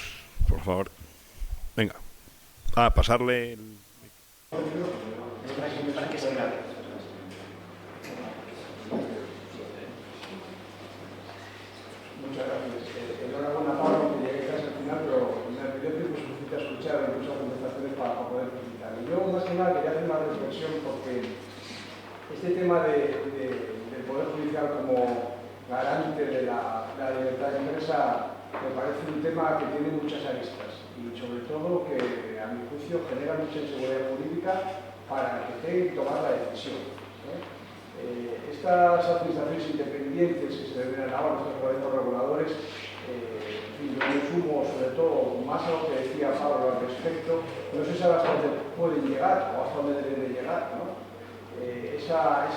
Speaker 1: por favor, venga, pasarle el...
Speaker 5: Para que se grabe. Muchas gracias. Enhorabuena, Pablo, que llegué casi al final, pero me pidió que suscite a escuchar incluso contestaciones para poder felicitar. Y yo, más que nada, quería hacer una reflexión, porque este tema del Poder Judicial como garante de la libertad de empresa me parece un tema que tiene muchas aristas y, sobre todo, que a mi juicio genera mucha inseguridad jurídica para el que tenga que tomar la decisión. Estas administraciones independientes que se denominan ahora nuestros organismos reguladores, en fin, yo me sumo sobre todo más a lo que decía Pablo al respecto, no se sabe hasta dónde pueden llegar o hasta dónde deben de llegar, ¿no? Esa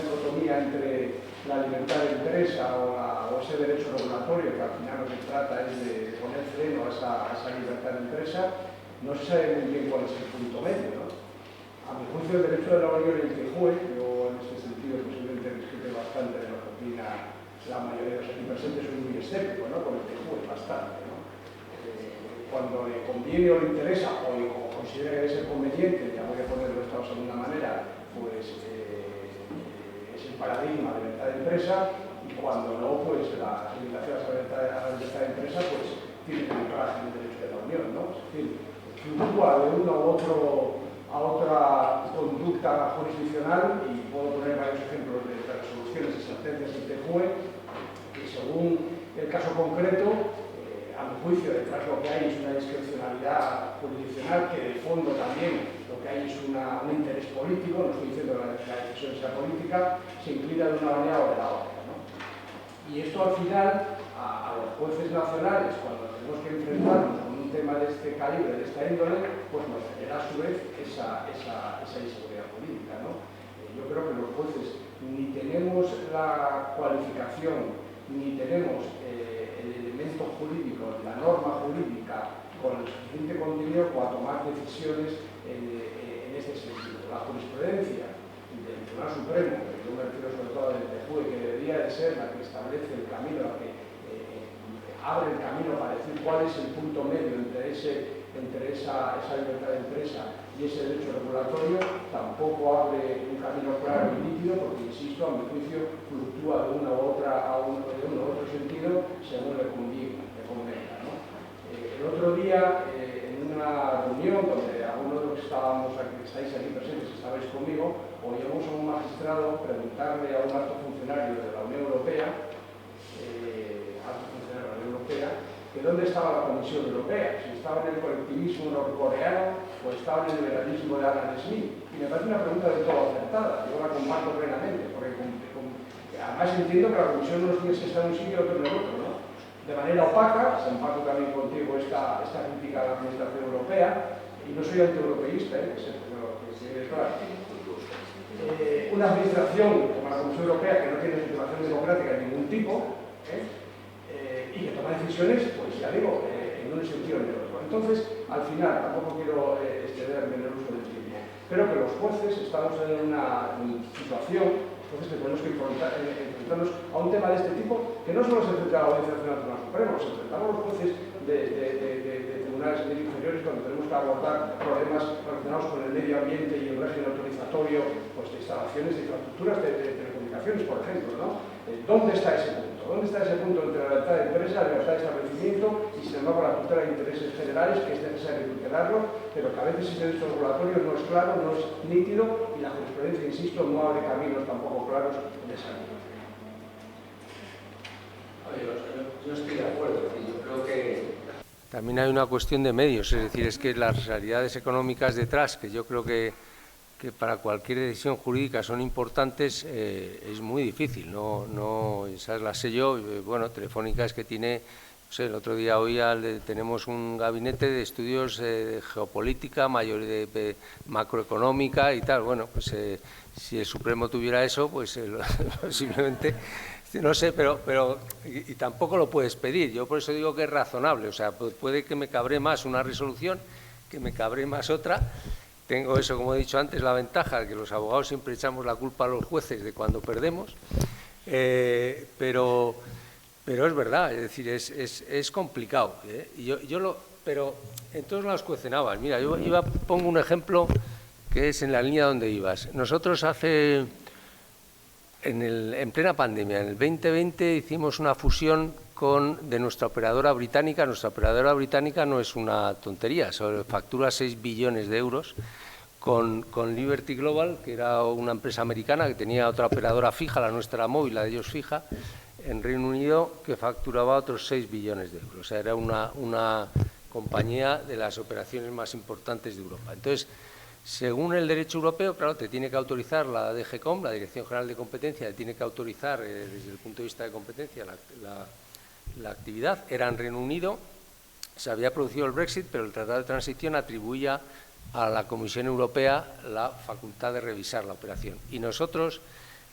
Speaker 5: dicotomía entre la libertad de empresa o ese derecho regulatorio, que al final lo que trata es de poner freno a esa libertad de empresa, no se sabe muy bien cuál es el punto medio, ¿no? A mi juicio, el derecho de la Unión en que juegue, yo en este sentido posiblemente discute bastante de lo que opina la mayoría de los aquí presentes, soy muy escéptico, ¿no? Con el que juegue bastante, ¿no? Cuando le conviene o le interesa o considera que debe ser conveniente, ya voy a ponerlo de esta segunda manera, pues es el paradigma de libertad de empresa, y cuando no, pues las limitaciones a la libertad de empresa pues tiene que entrar en el derecho de la Unión, ¿no? Es decir, que fluctúa de uno u otro a otra conducta jurisdiccional, y puedo poner varios ejemplos de resoluciones y sentencias del TJUE que, según el caso concreto, a mi juicio, detrás lo que hay es una discrecionalidad jurisdiccional, que de fondo también lo que hay es un interés político. No estoy diciendo que la decisión sea política, se inclina de una manera o de la otra, ¿no? Y esto al final a los jueces nacionales, cuando tenemos que enfrentarnos con un tema de este calibre, de esta índole, pues nos genera a su vez esa inseguridad jurídica, ¿no? Yo creo que los jueces ni tenemos la cualificación, ni tenemos el elemento jurídico, la norma jurídica con el suficiente contenido para tomar decisiones en este sentido. La jurisprudencia del Tribunal Supremo, que yo me refiero sobre todo al TJUE, que debería de ser la que establece el camino, la que abre el camino para decir cuál es el punto medio entre esa libertad de empresa y ese derecho regulatorio, tampoco abre un camino claro y nítido, porque, insisto, a mi juicio fluctúa de una u otra de uno u otro sentido según le convenga, ¿no? El otro día, en una reunión donde algunos de los que estáis aquí presentes, estabais conmigo, oíamos a un magistrado preguntarle a un alto funcionario de la Unión Europea, que dónde estaba la Comisión Europea, si estaba en el colectivismo norcoreano o estaba en el liberalismo de Adam Smith. Y me parece una pregunta del todo acertada, yo la comparto plenamente, porque además entiendo que la Comisión no tiene que estar en un sitio y otro en el otro, ¿no? de manera opaca, se empaco también contigo esta crítica a la Administración Europea, y no soy antieuropeísta, que se claro. Una administración como la Comisión Europea que no tiene legitimación democrática de ningún tipo y que toma decisiones, pues ya digo, en un sentido o en el otro. Entonces, al final, tampoco quiero excederme en el uso del tiempo, pero que los jueces estamos en una situación, entonces que tenemos que enfrentarnos a un tema de este tipo que no solo se enfrenta a la Audiencia Nacional Tribunal Supremo, se enfrentamos a los jueces de tribunales inferiores cuando tenemos que abordar problemas relacionados con el medio ambiente y el régimen autorizatorio pues, de instalaciones de infraestructuras de telecomunicaciones, por ejemplo, ¿no? ¿Dónde está ese punto? ¿Dónde está ese punto entre la libertad de empresa, la libertad de establecimiento y, sin embargo, la tutela de intereses generales, que es necesario tutelarlo, pero que a veces ese derecho regulatorio no es claro, no es nítido y la jurisprudencia, insisto, no abre caminos tampoco claros de esa línea?
Speaker 2: Yo estoy de acuerdo, yo creo que también hay una cuestión de medios, es decir, es que las realidades económicas detrás, que yo creo que para cualquier decisión jurídica son importantes, es muy difícil, no esas las sé yo. Bueno, Telefónica es que tiene, no sé, el otro día oía, tenemos un gabinete de estudios de geopolítica, de macroeconómica y tal. Bueno, pues si el Supremo tuviera eso, pues posiblemente, no sé, pero y tampoco lo puedes pedir. Yo por eso digo que es razonable, o sea, puede que me cabre más una resolución, que me cabre más otra. Tengo eso, como he dicho antes, la ventaja de que los abogados siempre echamos la culpa a los jueces de cuando perdemos, pero es verdad, es decir, es complicado. Y pero en todos lados cuecen habas. Mira, pongo un ejemplo que es en la línea donde ibas. Nosotros en plena pandemia, en el 2020, hicimos una fusión de nuestra operadora británica. Nuestra operadora británica no es una tontería, factura 6 billones de euros con Liberty Global, que era una empresa americana que tenía otra operadora fija, la nuestra móvil, la de ellos fija, en Reino Unido, que facturaba otros 6 billones de euros. O sea, era una compañía de las operaciones más importantes de Europa. Entonces, según el derecho europeo, claro, te tiene que autorizar la DGCOM, la Dirección General de Competencia, te tiene que autorizar desde el punto de vista de competencia la actividad. Era en Reino Unido, se había producido el Brexit, pero el Tratado de Transición atribuía a la Comisión Europea la facultad de revisar la operación. Y nosotros,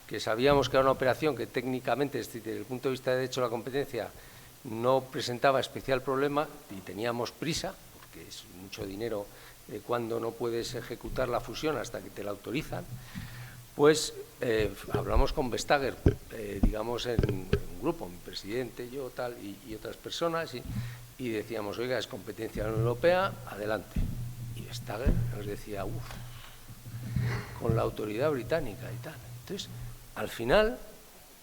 Speaker 2: que sabíamos que era una operación que técnicamente, desde el punto de vista de derecho de la competencia, no presentaba especial problema y teníamos prisa, porque es mucho dinero cuando no puedes ejecutar la fusión hasta que te la autorizan, pues hablamos con Vestager, digamos en un grupo, mi presidente, yo, tal, y otras personas, y decíamos, oiga, es competencia de la Unión Europea, adelante. Y Vestager nos decía, con la autoridad británica y tal. Entonces, al final,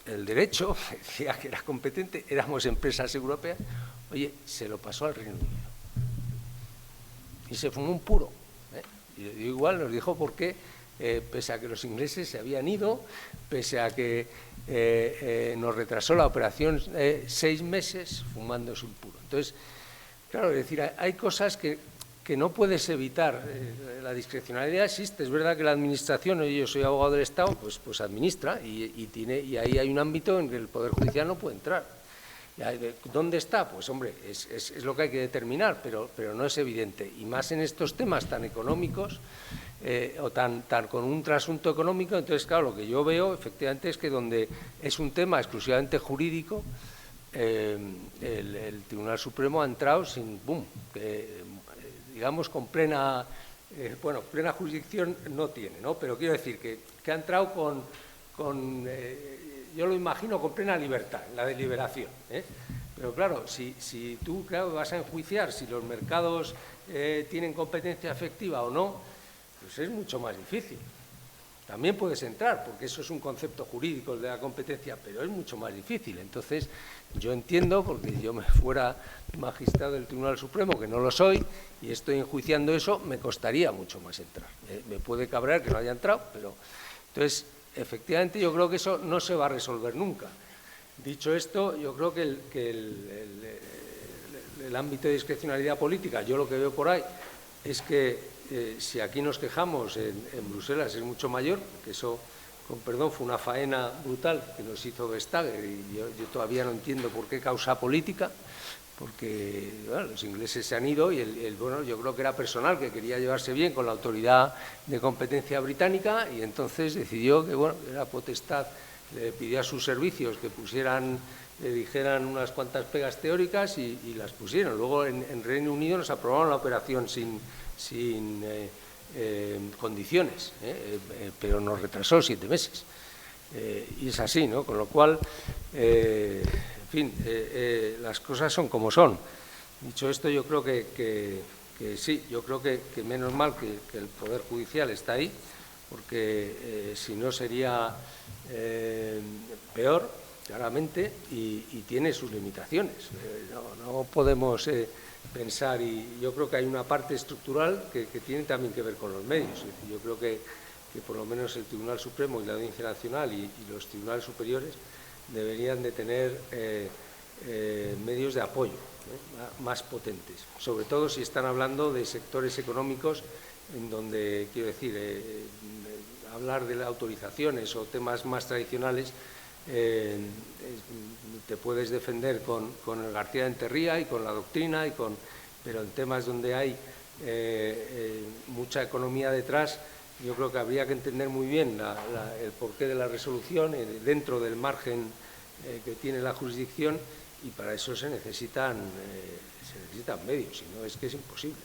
Speaker 2: el derecho decía que era competente, éramos empresas europeas, oye, se lo pasó al Reino Unido. Y se fumó un puro. Y igual nos dijo por qué, pese a que los ingleses se habían ido, pese a que nos retrasó la operación 6 meses, fumándose un puro. Entonces, claro, es decir, hay cosas que no puedes evitar. La discrecionalidad existe. Es verdad que la Administración, yo soy abogado del Estado, pues administra y ahí hay un ámbito en que el Poder Judicial no puede entrar. ¿Dónde está? Pues hombre, es lo que hay que determinar, pero no es evidente. Y más en estos temas tan económicos o tan con un trasunto económico. Entonces, claro, lo que yo veo efectivamente es que donde es un tema exclusivamente jurídico, el Tribunal Supremo ha entrado sin digamos con plena jurisdicción no tiene, ¿no? Pero quiero decir que ha entrado yo lo imagino con plena libertad, en la deliberación. Pero claro, si tú vas a enjuiciar si los mercados tienen competencia efectiva o no, pues es mucho más difícil. También puedes entrar, porque eso es un concepto jurídico el de la competencia, pero es mucho más difícil. Entonces, yo entiendo, porque yo me fuera magistrado del Tribunal Supremo, que no lo soy, y estoy enjuiciando eso, me costaría mucho más entrar. Me puede cabrear que no haya entrado, pero... Entonces, efectivamente, yo creo que eso no se va a resolver nunca. Dicho esto, yo creo que el ámbito de discrecionalidad política, yo lo que veo por ahí es que si aquí nos quejamos, en Bruselas es mucho mayor, porque eso perdón, fue una faena brutal que nos hizo Vestager, y yo todavía no entiendo por qué causa política, porque bueno, los ingleses se han ido y bueno, yo creo que era personal, que quería llevarse bien con la autoridad de competencia británica, y entonces decidió que bueno, era potestad, le pidió a sus servicios que le dijeran unas cuantas pegas teóricas y las pusieron. Luego en Reino Unido nos aprobaron la operación sin condiciones, pero nos retrasó 7 meses. Y es así, ¿no? Con lo cual, en fin, las cosas son como son. Dicho esto, yo creo que sí, yo creo que menos mal que el Poder Judicial está ahí, porque si no sería peor, claramente, y tiene sus limitaciones. No podemos pensar, y yo creo que hay una parte estructural que tiene también que ver con los medios. Es decir, yo creo que por lo menos el Tribunal Supremo y la Audiencia Nacional y los tribunales superiores deberían de tener medios de apoyo más potentes, sobre todo si están hablando de sectores económicos en donde, quiero decir, hablar de autorizaciones o temas más tradicionales, te puedes defender con el García de Enterría y con la doctrina, pero en temas donde hay mucha economía detrás, yo creo que habría que entender muy bien el porqué de la resolución dentro del margen que tiene la jurisdicción, y para eso se necesitan medios, si no es que es imposible.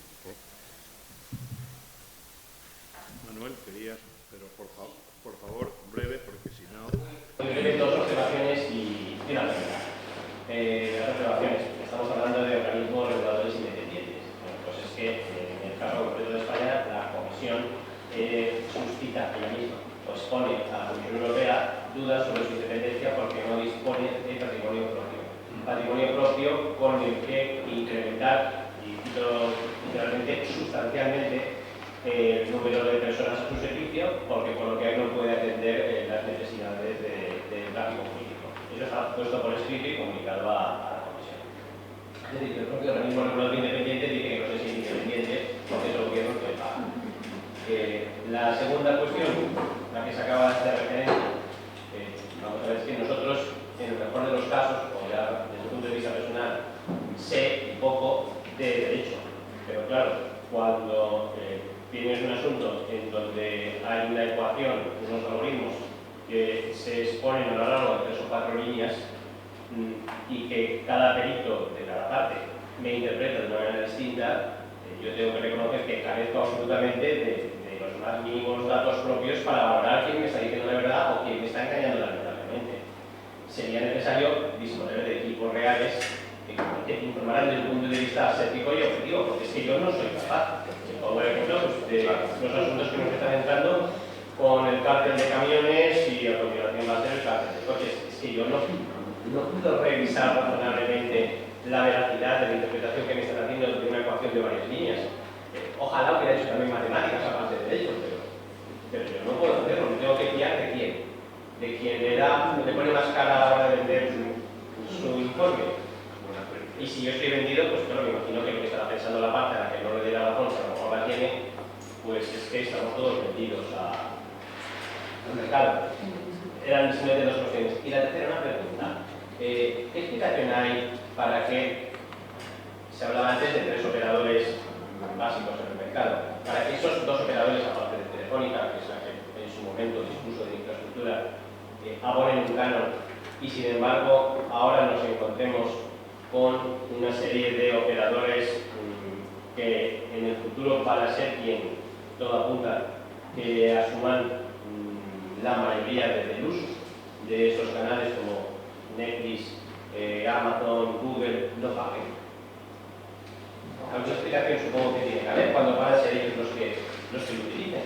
Speaker 1: Manuel, querías, pero por favor, breve, porque si no...
Speaker 6: Breve, 2 observaciones y una pregunta. Las observaciones, estamos hablando de organismos reguladores independientes. Bueno, pues es que en el caso concreto de España, la Comisión suscita ella misma, pues pone a la Comisión Europea dudas sobre su independencia porque no dispone de patrimonio propio. Patrimonio propio con el que incrementar, y cito literalmente, sustancialmente, el número de personas a su servicio, porque por lo que hay no puede atender las necesidades del tráfico político. Eso está puesto por escrito y comunicado a la Comisión. Es decir, el propio organismo regulador independiente dice que no se siente independiente porque es el gobierno que le paga. La segunda cuestión, la que se acaba de hacer referencia, vamos a ver, es que nosotros, en el mejor de los casos, o ya desde el punto de vista personal, sé poco de derecho, pero claro, cuando tienes un asunto en donde hay una ecuación, unos algoritmos que se exponen a lo largo de 3 o 4 líneas y que cada perito de cada parte me interpreta de una manera distinta, yo tengo que reconocer que carezco absolutamente de los más mínimos datos propios para valorar quién me está diciendo la verdad o quién me está engañando lamentablemente. Sería necesario disponer de equipos reales que informaran desde el punto de vista aséptico y objetivo, porque es que yo no soy capaz. Por ejemplo, pues, de los asuntos que nos están entrando con el cártel de camiones y a continuación va a ser el cártel de coches. Es que yo no puedo revisar razonablemente la veracidad de la interpretación que me están haciendo de una ecuación de varias líneas. Ojalá hubiera hecho también matemáticas aparte de derecho, pero yo no puedo hacerlo. Me tengo que fiar de quién. De quien le pone más cara a la hora de vender su informe. Y si yo estoy vendido, pues claro, me imagino que lo que estará pensando la parte a la que no le dé la razón, si a lo mejor la tiene, pues es que estamos todos vendidos al mercado. Eran simplemente 2 cuestiones. Y la tercera, una pregunta. ¿Qué explicación hay para que se hablaba antes de 3 operadores básicos en el mercado? Para que esos 2 operadores, aparte de Telefónica, que es la que en su momento dispuso de infraestructura, abonen un canon y sin embargo ahora nos encontremos con una serie de operadores que en el futuro van a ser quien todo apunta que asuman la mayoría del uso de esos canales como Netflix, Amazon, Google, no paguen. Alguna explicación supongo que tiene que haber cuando van a ser ellos los que lo utilicen.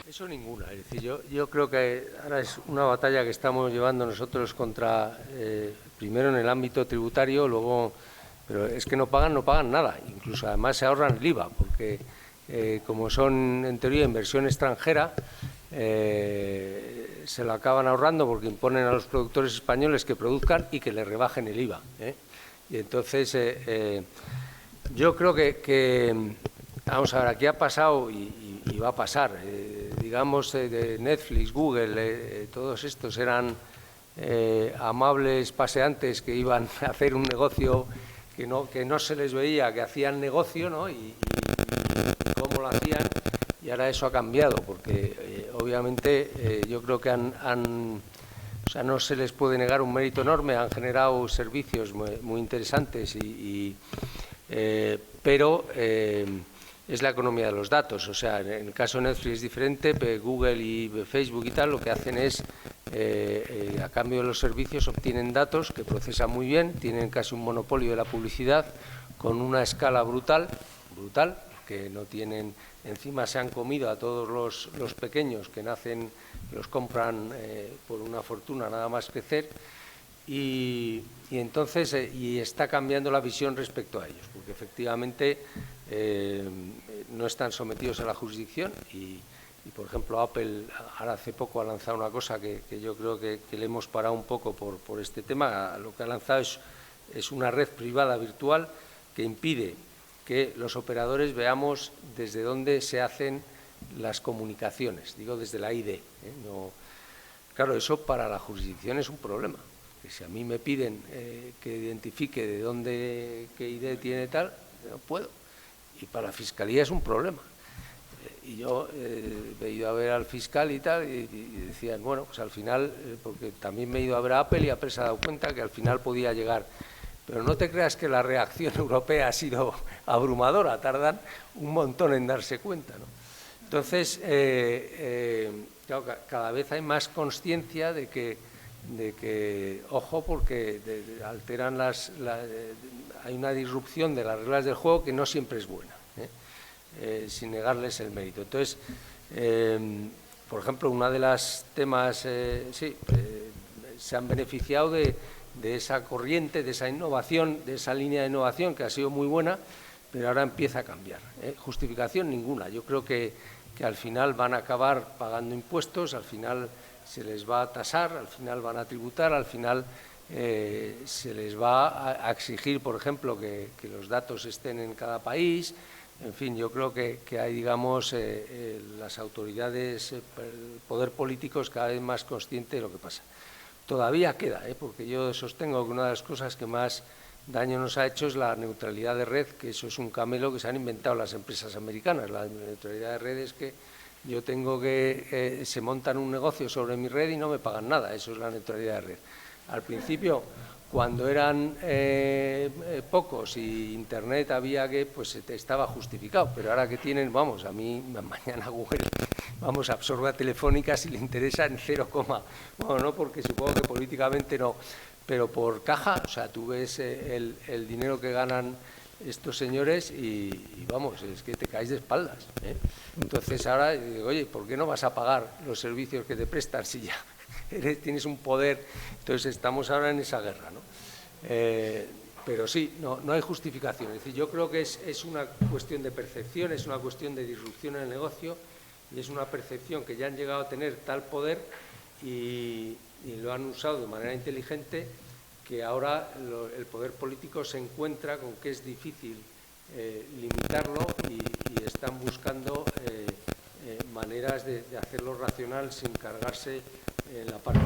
Speaker 2: Eso ninguna. Es decir, yo creo que ahora es una batalla que estamos llevando nosotros contra, primero en el ámbito tributario, luego, pero es que no pagan nada. Incluso además se ahorran el IVA, porque como son en teoría inversión extranjera, se lo acaban ahorrando porque imponen a los productores españoles que produzcan y que le rebajen el IVA. Y entonces, yo creo que, vamos a ver, aquí ha pasado y va a pasar, digamos, de Netflix, Google, todos estos eran amables paseantes que iban a hacer un negocio que no se les veía, que hacían negocio, ¿no? Y cómo lo hacían, y ahora eso ha cambiado, porque obviamente yo creo que o sea, no se les puede negar un mérito enorme, han generado servicios muy interesantes, pero es la economía de los datos. O sea, en el caso de Netflix es diferente, Google y Facebook y tal lo que hacen es, a cambio de los servicios, obtienen datos que procesan muy bien, tienen casi un monopolio de la publicidad con una escala brutal, que no tienen, encima se han comido a todos los pequeños que nacen, los compran por una fortuna nada más crecer, y entonces y está cambiando la visión respecto a ellos, porque efectivamente no están sometidos a la jurisdicción y por ejemplo Apple ahora hace poco ha lanzado una cosa que yo creo que le hemos parado un poco por este tema. Lo que ha lanzado es una red privada virtual que impide que los operadores veamos desde dónde se hacen las comunicaciones, digo desde la ID. No, claro, eso para la jurisdicción es un problema, que si a mí me piden que identifique de dónde, qué ID tiene tal, no puedo, y para la Fiscalía es un problema. Y yo he ido a ver al fiscal y tal, y decían, bueno, pues al final, porque también me he ido a ver a Apple y Apple se ha dado cuenta que al final podía llegar. Pero no te creas que la reacción europea ha sido abrumadora, tardan un montón en darse cuenta, ¿no? Entonces, claro, cada vez hay más conciencia de que, ojo, porque alteran hay una disrupción de las reglas del juego que no siempre es buena, sin negarles el mérito. Entonces, por ejemplo, una de las temas, se han beneficiado de esa corriente, de esa innovación, de esa línea de innovación que ha sido muy buena, pero ahora empieza a cambiar. Justificación ninguna. Yo creo que al final van a acabar pagando impuestos, al final se les va a tasar, al final van a tributar, al final se les va a exigir, por ejemplo, que los datos estén en cada país. En fin, yo creo que hay, digamos, las autoridades, el poder político es cada vez más consciente de lo que pasa. Todavía queda, porque yo sostengo que una de las cosas que más daño nos ha hecho es la neutralidad de red, que eso es un camelo que se han inventado las empresas americanas. La neutralidad de red es que yo tengo que, se montan un negocio sobre mi red y no me pagan nada, eso es la neutralidad de red. Al principio, cuando eran pocos y Internet había que, pues estaba justificado, pero ahora que tienen, vamos, a mí mañana Google, vamos, absorbe a Telefónica si le interesa en 0, bueno, no, porque supongo que políticamente no, pero por caja, o sea, tú ves el dinero que ganan estos señores y vamos, es que te caes de espaldas, Entonces ahora digo, oye, ¿por qué no vas a pagar los servicios que te prestan si ya tienes un poder? Entonces estamos ahora en esa guerra, ¿no? Pero sí, no hay justificación. Es decir, yo creo que es una cuestión de percepción, es una cuestión de disrupción en el negocio y es una percepción que ya han llegado a tener tal poder y lo han usado de manera inteligente, que ahora el poder político se encuentra con que es difícil limitarlo y están buscando maneras de hacerlo racional sin cargarse la parte.